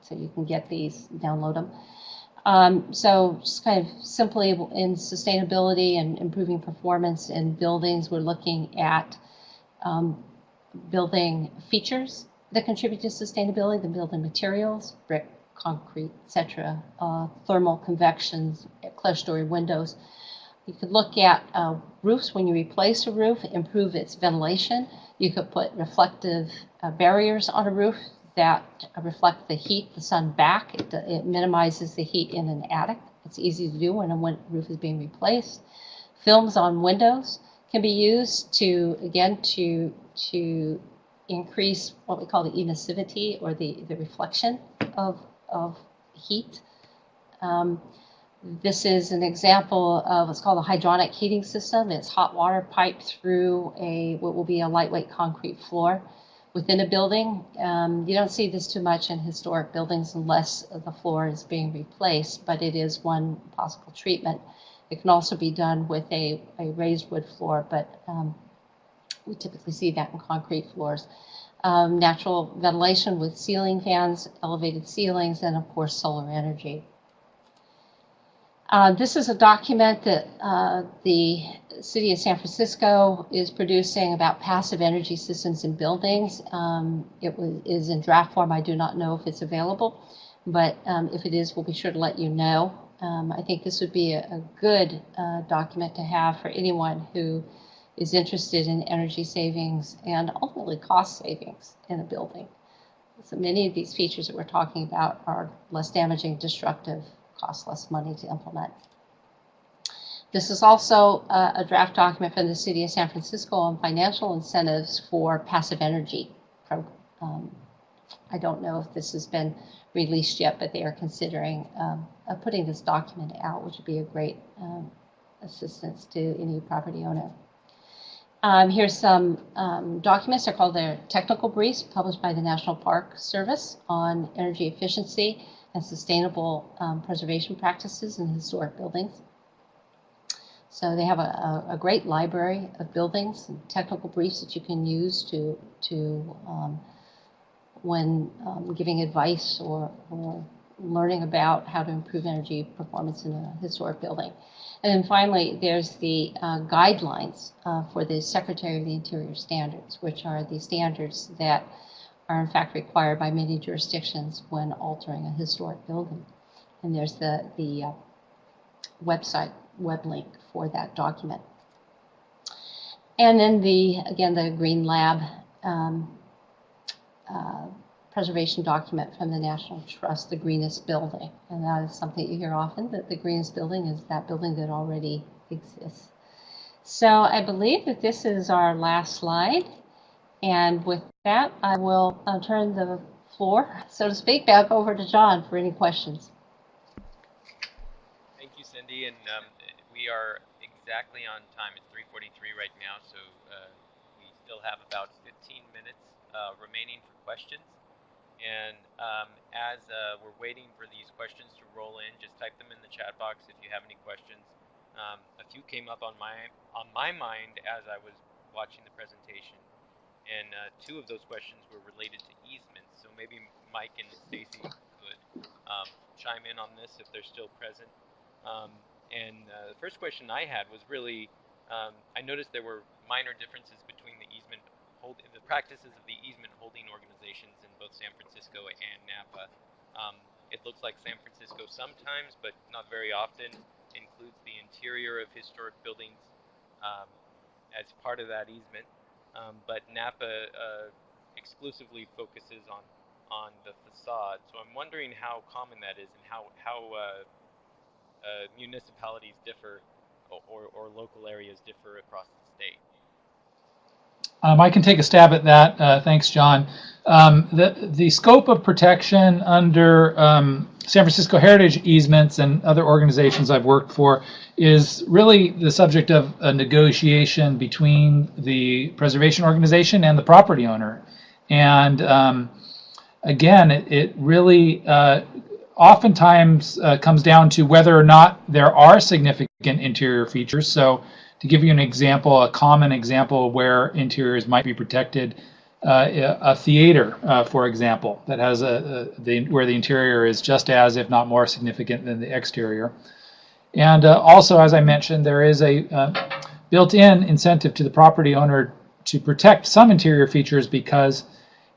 so you can get these, download them. So just kind of simply in sustainability and improving performance in buildings, we're looking at building features that contribute to sustainability, the building materials, brick, concrete, etc., thermal convections, clerestory windows. You could look at roofs. When you replace a roof, improve its ventilation. You could put reflective barriers on a roof that reflect the heat, the sun back. It minimizes the heat in an attic. It's easy to do when a roof is being replaced. Films on windows can be used to, again, to increase what we call the emissivity, or the reflection of heat. This is an example of what's called a hydronic heating system. It's hot water piped through what will be a lightweight concrete floor within a building. You don't see this too much in historic buildings unless the floor is being replaced, but it is one possible treatment. It can also be done with a raised wood floor, but we typically see that in concrete floors. Natural ventilation with ceiling fans, elevated ceilings, and of course solar energy. This is a document that the City of San Francisco is producing about passive energy systems in buildings. It is in draft form. I do not know if it's available, but if it is, we'll be sure to let you know. I think this would be a good document to have for anyone who is interested in energy savings and ultimately cost savings in a building. So many of these features that we're talking about are less damaging, destructive, cost less money to implement. This is also a draft document from the City of San Francisco on financial incentives for passive energy. I don't know if this has been released yet, but they are considering putting this document out, which would be a great assistance to any property owner. Here's some documents. They're called their technical briefs, published by the National Park Service on energy efficiency and sustainable preservation practices in historic buildings. So they have a great library of buildings and technical briefs that you can use when giving advice or learning about how to improve energy performance in a historic building. And then finally, there's the guidelines for the Secretary of the Interior standards, which are the standards that are in fact required by many jurisdictions when altering a historic building. And there's the website web link for that document. And then again, the Green Lab preservation document from the National Trust, the greenest building. And that is something you hear often, that the greenest building is that building that already exists. So I believe that this is our last slide. And with that, I will turn the floor, so to speak, back over to John for any questions. Thank you, Cindy. And we are exactly on time. It's 3:43 right now, so we still have about 15 minutes remaining for questions. And as we're waiting for these questions to roll in, just type them in the chat box if you have any questions. A few came up on my mind as I was watching the presentation. and two of those questions were related to easements. So maybe Mike and Stacy could chime in on this if they're still present. The first question I had was really, I noticed there were minor differences between the practices of the easement holding organizations in both San Francisco and Napa. It looks like San Francisco sometimes, but not very often, includes the interior of historic buildings as part of that easement. But Napa exclusively focuses on the facade. So I'm wondering how common that is and how municipalities differ or local areas differ across the state. I can take a stab at that. Thanks, John. The scope of protection under San Francisco Heritage Easements and other organizations I've worked for is really the subject of a negotiation between the preservation organization and the property owner. And again, it really oftentimes comes down to whether or not there are significant interior features. So to give you an example, a common example where interiors might be protected, a theater, for example, that has where the interior is just as, if not more significant than the exterior. And also, as I mentioned, there is a built-in incentive to the property owner to protect some interior features because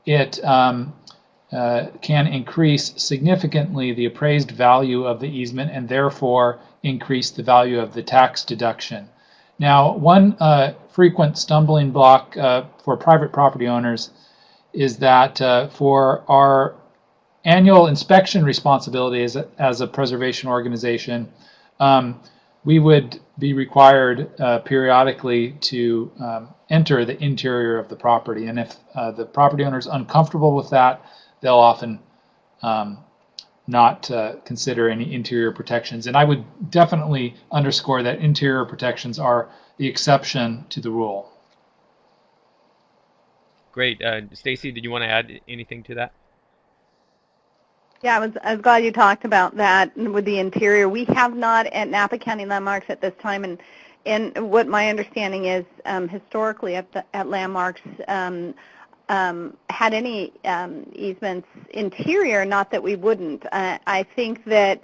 it can increase significantly the appraised value of the easement and therefore increase the value of the tax deduction. Now, one frequent stumbling block for private property owners is that for our annual inspection responsibility as a preservation organization, we would be required periodically to enter the interior of the property. And if the property owner is uncomfortable with that, they'll often not consider any interior protections. And I would definitely underscore that interior protections are the exception to the rule. Great. Stacy, did you want to add anything to that? Yeah, I was glad you talked about that with the interior. We have not at Napa County Landmarks at this time, and what my understanding is, historically at Landmarks, had any easements interior, not that we wouldn't. I think that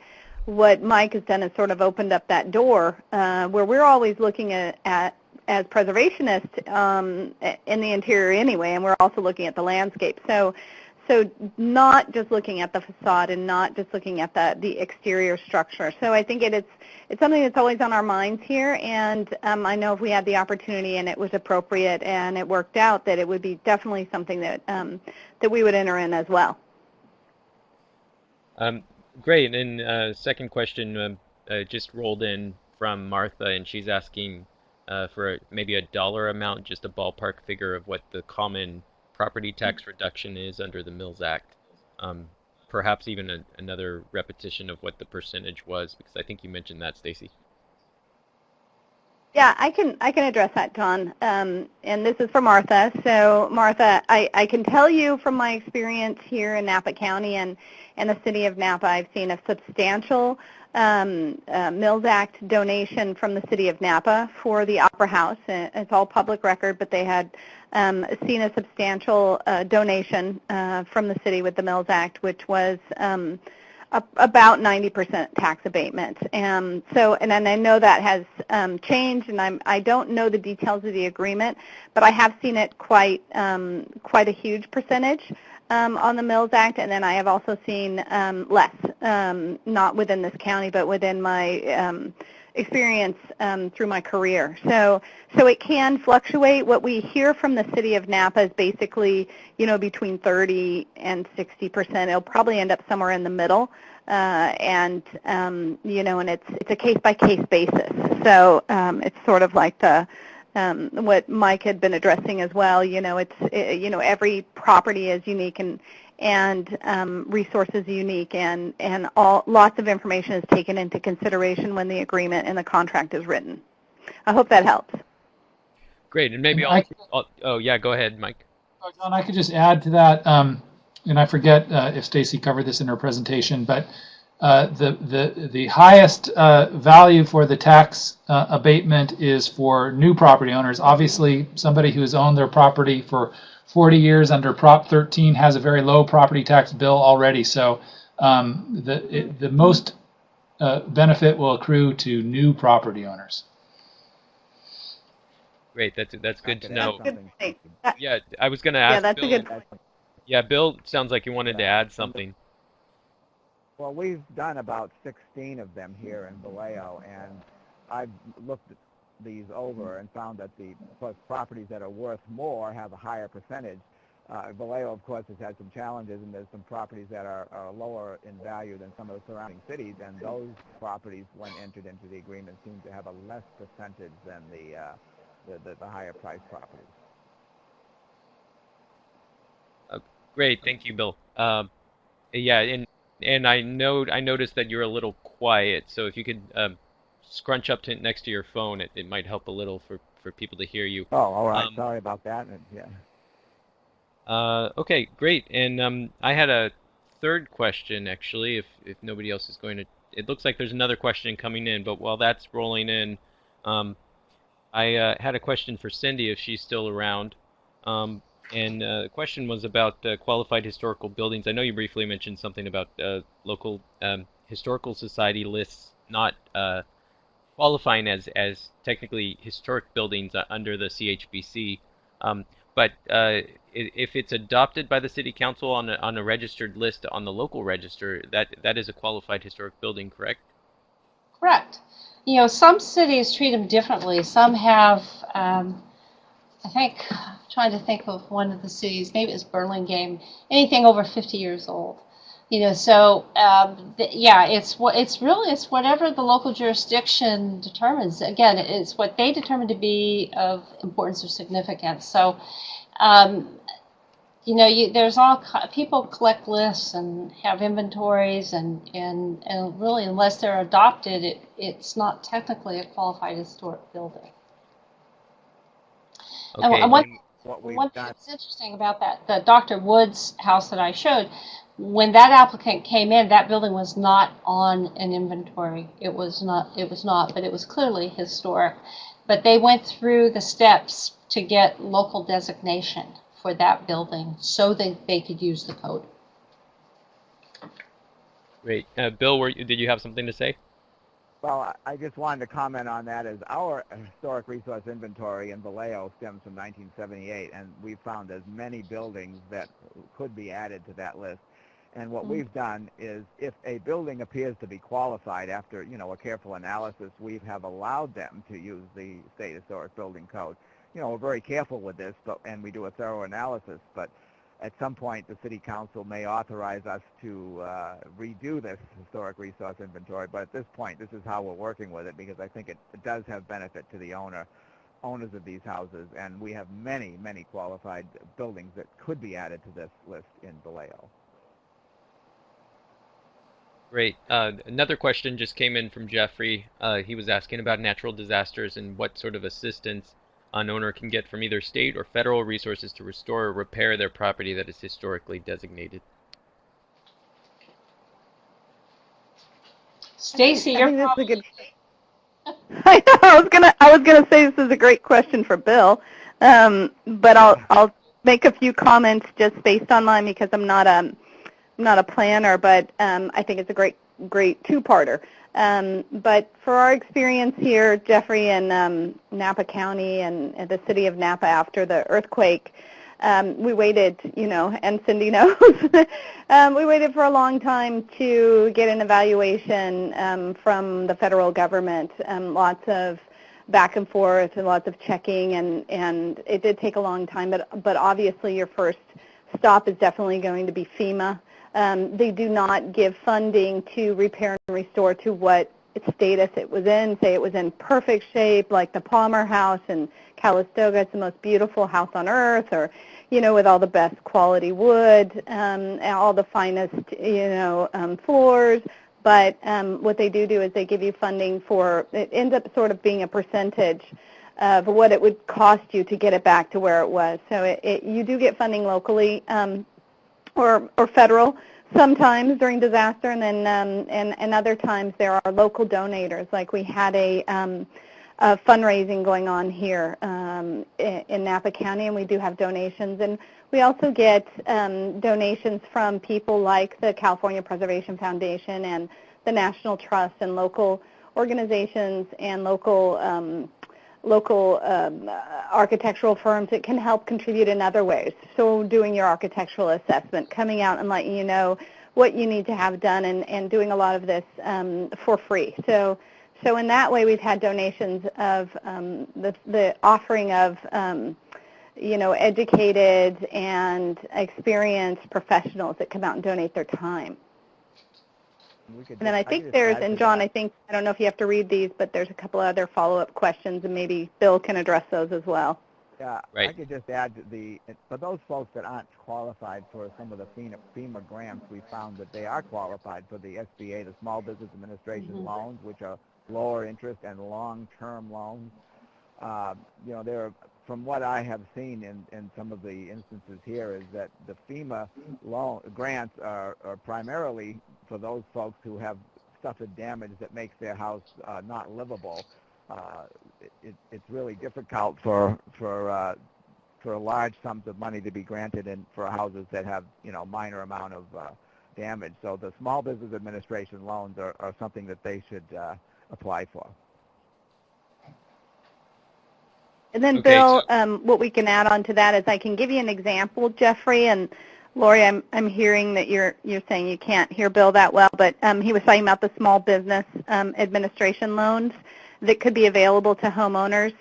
what Mike has done is sort of opened up that door where we're always looking at as preservationists in the interior anyway, and we're also looking at the landscape. So not just looking at the facade and not just looking at the exterior structure. So I think it's something that's always on our minds here, and I know if we had the opportunity and it was appropriate and it worked out, that it would be definitely something that that we would enter in as well. Great. And second question just rolled in from Martha, and she's asking for maybe a dollar amount, just a ballpark figure of what the common property tax reduction is under the Mills Act. Perhaps even another repetition of what the percentage was, because I think you mentioned that, Stacy. Yeah, I can address that, John. And this is for Martha. So Martha, I can tell you from my experience here in Napa County and the city of Napa, I've seen a substantial Mills Act donation from the city of Napa for the Opera House. It's all public record, but they had seen a substantial donation from the city with the Mills Act, which was about 90% tax abatement. And then I know that has changed, and I don't know the details of the agreement, but I have seen it quite a huge percentage on the Mills Act, and then I have also seen less, not within this county, but within my experience through my career. So it can fluctuate. What we hear from the city of Napa is basically, between 30 and 60%. It'll probably end up somewhere in the middle, and it's a case-by-case basis. So it's sort of like what Mike had been addressing as well. Every property is unique and resources unique, and lots of information is taken into consideration when the agreement and the contract is written. I hope that helps. Great, and maybe oh yeah, go ahead, Mike. John, I could just add to that, and I forget if Stacy covered this in her presentation, but the highest value for the tax abatement is for new property owners. Obviously, somebody who has owned their property for 40 years under Prop 13 has a very low property tax bill already. So the most benefit will accrue to new property owners. Great, that's good to know. That's good to see. Yeah, I was going to Yeah, ask that's a Bill. good. Yeah, Bill sounds like you wanted to add something. Well, we've done about 16 of them here in Vallejo, and I've looked these over and found that the properties that are worth more have a higher percentage. Vallejo, of course, has had some challenges, and there's some properties that are lower in value than some of the surrounding cities, and those properties, when entered into the agreement, seem to have a less percentage than the higher priced properties. Great, thank you, Bill. Yeah, and I noticed that you're a little quiet, so if you could scrunch up next to your phone, it might help a little for people to hear you. Oh, all right. Sorry about that. Yeah. Okay, great. And I had a third question, actually, if nobody else is going to... It looks like there's another question coming in, but while that's rolling in, I had a question for Cindy, if she's still around. And the question was about qualified historical buildings. I know you briefly mentioned something about local historical society lists not qualifying as technically historic buildings under the CHBC. But if it's adopted by the city council on a registered list on the local register, that is a qualified historic building, correct? Correct. You know, some cities treat them differently. Some have, I think, I'm trying to think of one of the cities, maybe it's Burlingame, anything over 50 years old. You know, so yeah, it's whatever the local jurisdiction determines. Again, it's what they determine to be of importance or significance. So, you know, there's people collect lists and have inventories, and really, unless they're adopted, it's not technically a qualified historic building. Okay. And one thing that's interesting about that, the Dr. Woods house that I showed, when that applicant came in, that building was not on an inventory. It was not, but it was clearly historic. But they went through the steps to get local designation for that building so that they could use the code. Great. Bill, did you have something to say? Well, I just wanted to comment on that. As our historic resource inventory in Vallejo stems from 1978, and we found as many buildings that could be added to that list. And what we've done is, if a building appears to be qualified after, you know, a careful analysis, we have allowed them to use the state historic building code. You know, we're very careful with this, and we do a thorough analysis, but at some point the city council may authorize us to redo this historic resource inventory. But at this point, this is how we're working with it, because I think it does have benefit to the owners of these houses, and we have many, many qualified buildings that could be added to this list in Vallejo. Great. Another question just came in from Jeffrey. He was asking about natural disasters and what sort of assistance an owner can get from either state or federal resources to restore or repair their property that is historically designated. Stacy, you're probably good. I know. I was gonna say this is a great question for Bill, but I'll make a few comments just based on mine, because I'm not a planner, but I think it's a great two-parter. But for our experience here, Jeffrey, in Napa County and the city of Napa after the earthquake, we waited, you know, and Cindy knows, we waited for a long time to get an evaluation from the federal government. Lots of back and forth and lots of checking, and it did take a long time, but obviously your first stop is definitely going to be FEMA. They do not give funding to repair and restore to what status it was in. Say it was in perfect shape, like the Palmer House in Calistoga. It's the most beautiful house on earth, or, you know, with all the best quality wood, and all the finest, you know, floors. But what they do is they give you funding for, it ends up sort of being a percentage of what it would cost you to get it back to where it was. So you do get funding locally, or federal sometimes during disaster, and then and other times there are local donators. Like we had a fundraising going on here in Napa County, and we do have donations, and We also get donations from people like the California Preservation Foundation and the National Trust and local organizations and local architectural firms that can help contribute in other ways. So doing your architectural assessment, coming out and letting you know what you need to have done, and doing a lot of this for free. So in that way, we've had donations of the offering of educated and experienced professionals that come out and donate their time. And then I think there's, and John, I don't know if you have to read these, but there's a couple other follow-up questions, and maybe Bill can address those as well. Yeah, Right. I could just add for those folks that aren't qualified for some of the FEMA grants, we found that they are qualified for the SBA, the Small Business Administration loans, which are lower interest and long-term loans. From what I have seen in some of the instances here, is that the FEMA loan grants are primarily for those folks who have suffered damage that makes their house not livable. It's really difficult for large sums of money to be granted for houses that have minor amount of damage. So the Small Business Administration loans are something that they should apply for. And then, Okay, Bill, what we can add on to that is I can give you an example, Jeffrey, and Lori, I'm hearing that you're saying you can't hear Bill that well, but he was talking about the Small Business Administration loans that could be available to homeowners,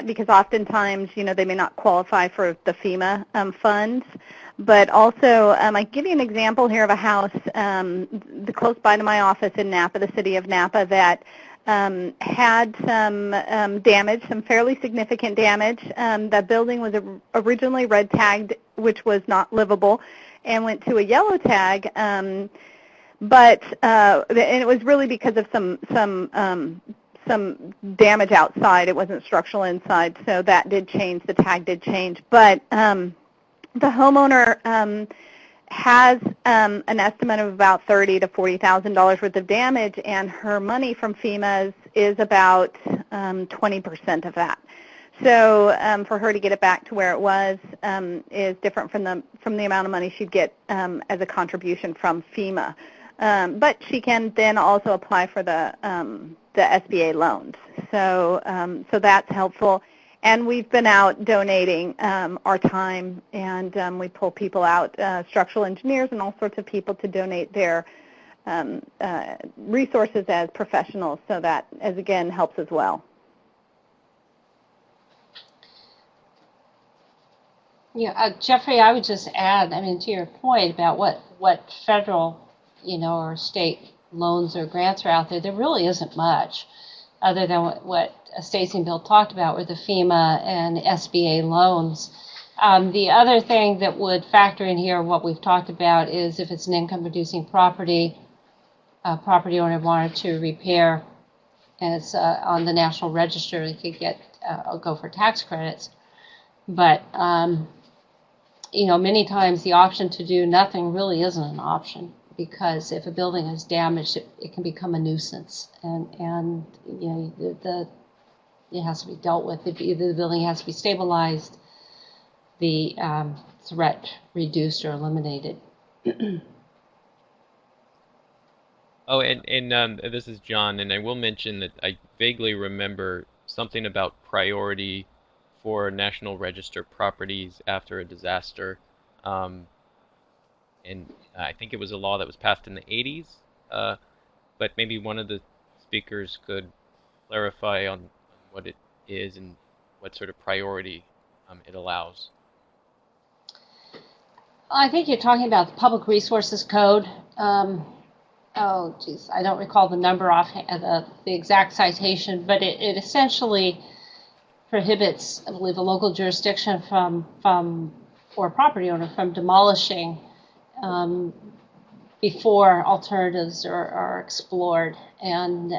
because oftentimes, they may not qualify for the FEMA funds. But also, I give you an example here of a house close by to my office in Napa, the city of Napa, that had some damage, some fairly significant damage. The building was originally red tagged, which was not livable, and went to a yellow tag. But and it was really because of some damage outside. It wasn't structural inside, so that did change. The tag did change, but the homeowner has an estimate of about $30,000 to $40,000 worth of damage, and her money from FEMA is about 20% of that. So for her to get it back to where it was is different from the amount of money she'd get as a contribution from FEMA. But she can then also apply for the SBA loans. So that's helpful. And we've been out donating our time, and we pull people out, structural engineers and all sorts of people, to donate their resources as professionals. So that, again, helps as well. Yeah, Jeffrey, I would just add, to your point about what federal, or state loans or grants are out there, there really isn't much other than what Stacy and Bill talked about with the FEMA and SBA loans. The other thing that would factor in here, what we've talked about, is if it's an income-producing property, a property owner wanted to repair, and it's on the National Register, they could go for tax credits. But many times the option to do nothing really isn't an option, because if a building is damaged, it can become a nuisance, and it has to be dealt with. Either the building has to be stabilized, the threat reduced or eliminated. Oh, and this is John, and I will mention that I vaguely remember something about priority for National Register properties after a disaster. And I think it was a law that was passed in the 80s, but maybe one of the speakers could clarify on what it is and what sort of priority it allows. I think you're talking about the Public Resources Code. Oh, geez, I don't recall the number the exact citation, but it essentially prohibits, I believe, a local jurisdiction or a property owner from demolishing before alternatives are explored. And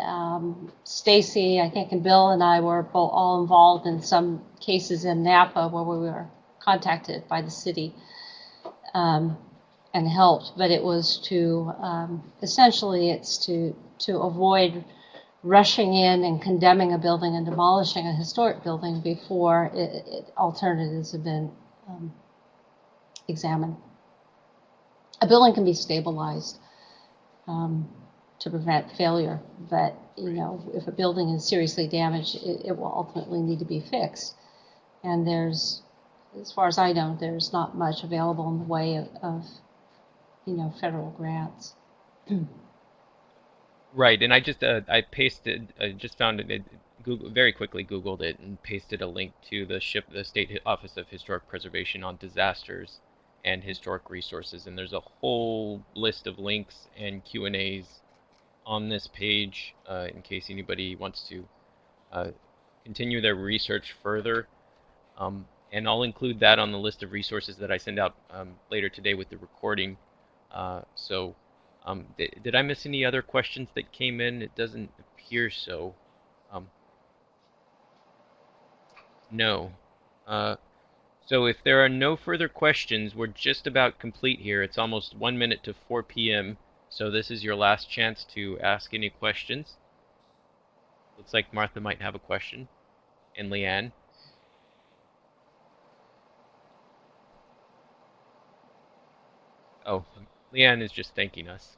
Stacy, I think, and Bill and I were all involved in some cases in Napa where we were contacted by the city and helped. But it was essentially it's to avoid rushing in and condemning a building and demolishing a historic building before alternatives have been examine. A building can be stabilized to prevent failure, but if a building is seriously damaged, it will ultimately need to be fixed. And there's, as far as I know, there's not much available in the way of federal grants. Right, and I just I just found it. Google very quickly Googled it and pasted a link to the State Office of Historic Preservation on disasters and historic resources, and there's a whole list of links and Q&As on this page in case anybody wants to continue their research further. And I'll include that on the list of resources that I send out later today with the recording. Did I miss any other questions that came in? It doesn't appear so. No. So if there are no further questions, we're just about complete here. It's almost 1 minute to 4 p.m., so this is your last chance to ask any questions. Looks like Martha might have a question, and Leanne. Oh, Leanne is just thanking us.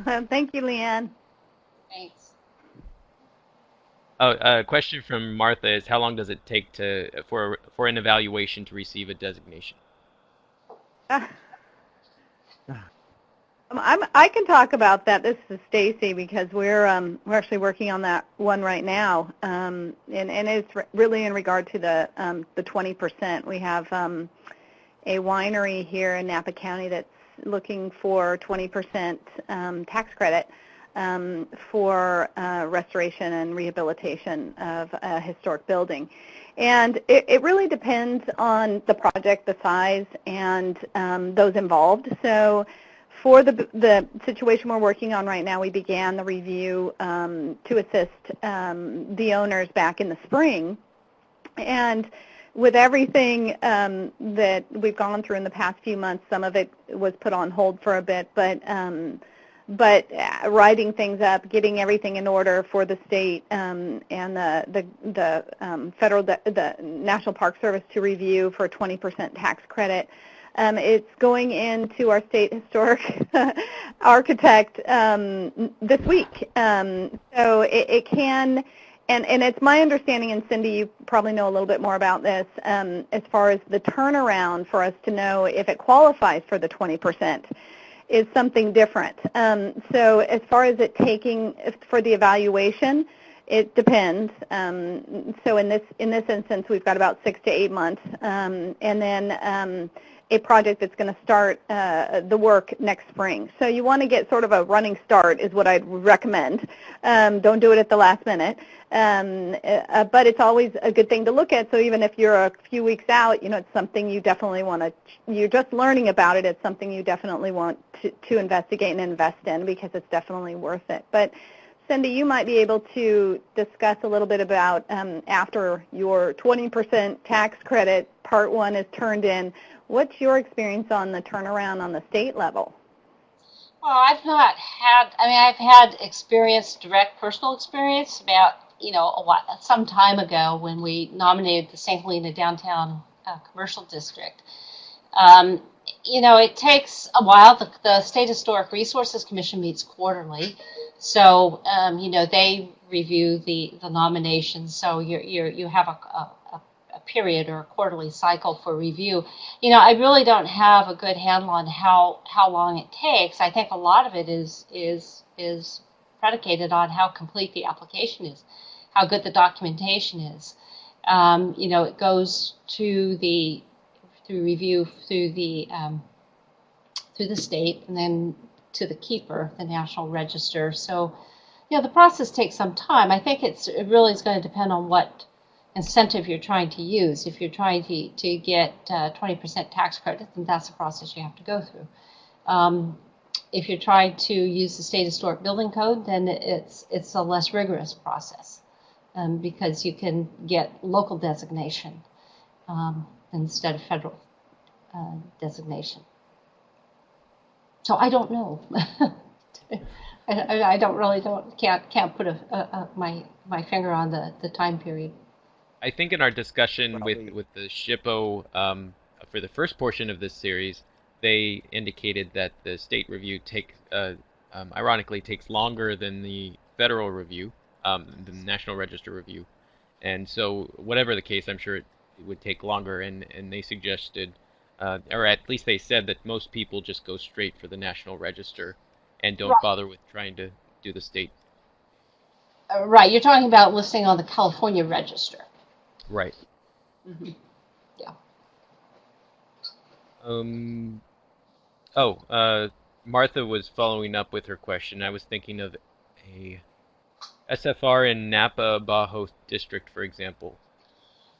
Thank you, Leanne. Thanks. Oh, a question from Martha is, how long does it take for an evaluation to receive a designation? I can talk about that. This is Stacy, because we're actually working on that one right now, and it's really in regard to the 20%. We have a winery here in Napa County that's looking for 20% tax credit for restoration and rehabilitation of a historic building. And it really depends on the project, the size, and those involved. So for the situation we're working on right now, we began the review to assist the owners back in the spring. And with everything that we've gone through in the past few months, some of it was put on hold for a bit, but writing things up, getting everything in order for the state and the federal, the National Park Service to review for 20% tax credit. It's going into our state historic architect this week. So it can, and it's my understanding, and Cindy, you probably know a little bit more about this, as far as the turnaround for us to know if it qualifies for the 20%. Is something different. So as far as it taking for the evaluation, it depends. So in this instance, we've got about 6 to 8 months, and then a project that's going to start the work next spring. So you want to get sort of a running start is what I'd recommend. Don't do it at the last minute. But it's always a good thing to look at. So even if you're a few weeks out, it's something you definitely want to, you're just learning about it. It's something you definitely want to investigate and invest in, because it's definitely worth it. But Cindy, you might be able to discuss a little bit about after your 20% tax credit, part one is turned in, what's your experience on the turnaround on the state level? Well, I've not had, I've had experience, direct personal experience about, some time ago when we nominated the St. Helena Downtown Commercial District. It takes a while. The State Historic Resources Commission meets quarterly. So, they review the nominations. So you have a period or a quarterly cycle for review. I really don't have a good handle on how long it takes. I think a lot of it is predicated on how complete the application is, how good the documentation is. It goes through review through the state and then to the keeper, the National Register. So, the process takes some time. I think it really is going to depend on what incentive you're trying to use. If you're trying to get 20% tax credit, then that's the process you have to go through. If you're trying to use the State Historic Building Code, then it's a less rigorous process because you can get local designation instead of federal designation. So I don't know. Can't put my finger on the time period. I think in our discussion with the SHPO a for the first portion of this series, they indicated that the state review ironically takes longer than the federal review, the National Register review. And so whatever the case, I'm sure it would take longer, and they suggested, or at least they said, that most people just go straight for the National Register and don't Right. bother with trying to do the state. Right, you're talking about listing on the California Register. Right. Mm-hmm. Yeah. Martha was following up with her question. I was thinking of a SFR in Napa Bajo district, for example,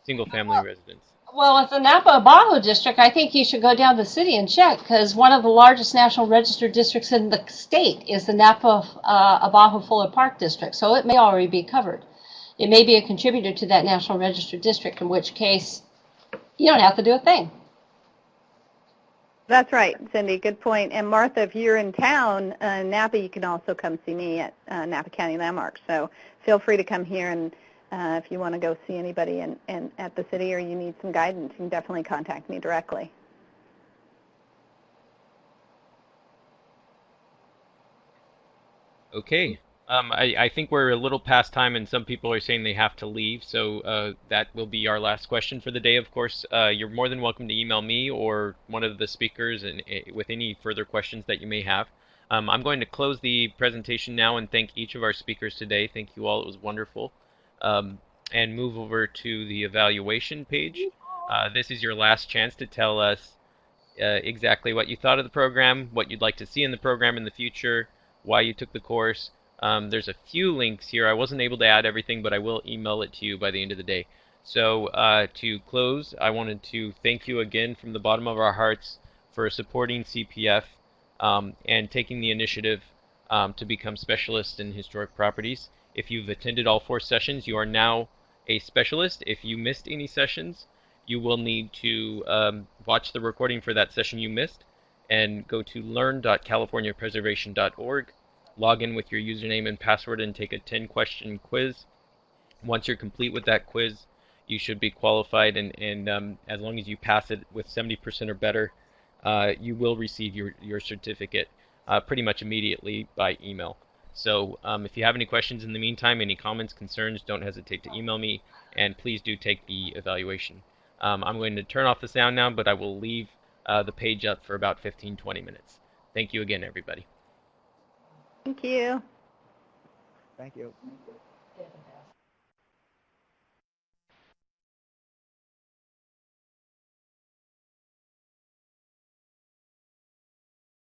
single-family residence. Well, with the Napa Abajo district, I think you should go down to the city and check, because one of the largest National Register districts in the state is the Napa Abajo Fuller Park district, so it may already be covered. It may be a contributor to that National Register district, in which case you don't have to do a thing. That's right, Cindy. Good point. And Martha, if you're in town, Napa, you can also come see me at Napa County Landmarks. So feel free to come here, and if you want to go see anybody at the city, or you need some guidance, you can definitely contact me directly. Okay. I think we're a little past time, and some people are saying they have to leave, so that will be our last question for the day. Of course, you're more than welcome to email me or one of the speakers with any further questions that you may have. I'm going to close the presentation now and thank each of our speakers today. Thank you all. It was wonderful. And move over to the evaluation page. This is your last chance to tell us exactly what you thought of the program, what you'd like to see in the program in the future, why you took the course. There's a few links here. I wasn't able to add everything, but I will email it to you by the end of the day. So to close, I wanted to thank you again from the bottom of our hearts for supporting CPF and taking the initiative to become specialists in historic properties. If you've attended all 4 sessions, you are now a specialist. If you missed any sessions, you will need to watch the recording for that session you missed and go to learn.californiapreservation.org. Log in with your username and password and take a 10-question quiz. Once you're complete with that quiz, you should be qualified, and as long as you pass it with 70% or better, you will receive your certificate pretty much immediately by email. So if you have any questions in the meantime, any comments, concerns, don't hesitate to email me, and please do take the evaluation. I'm going to turn off the sound now, but I will leave the page up for about 15-20 minutes. Thank you again, everybody. Thank you. Thank you.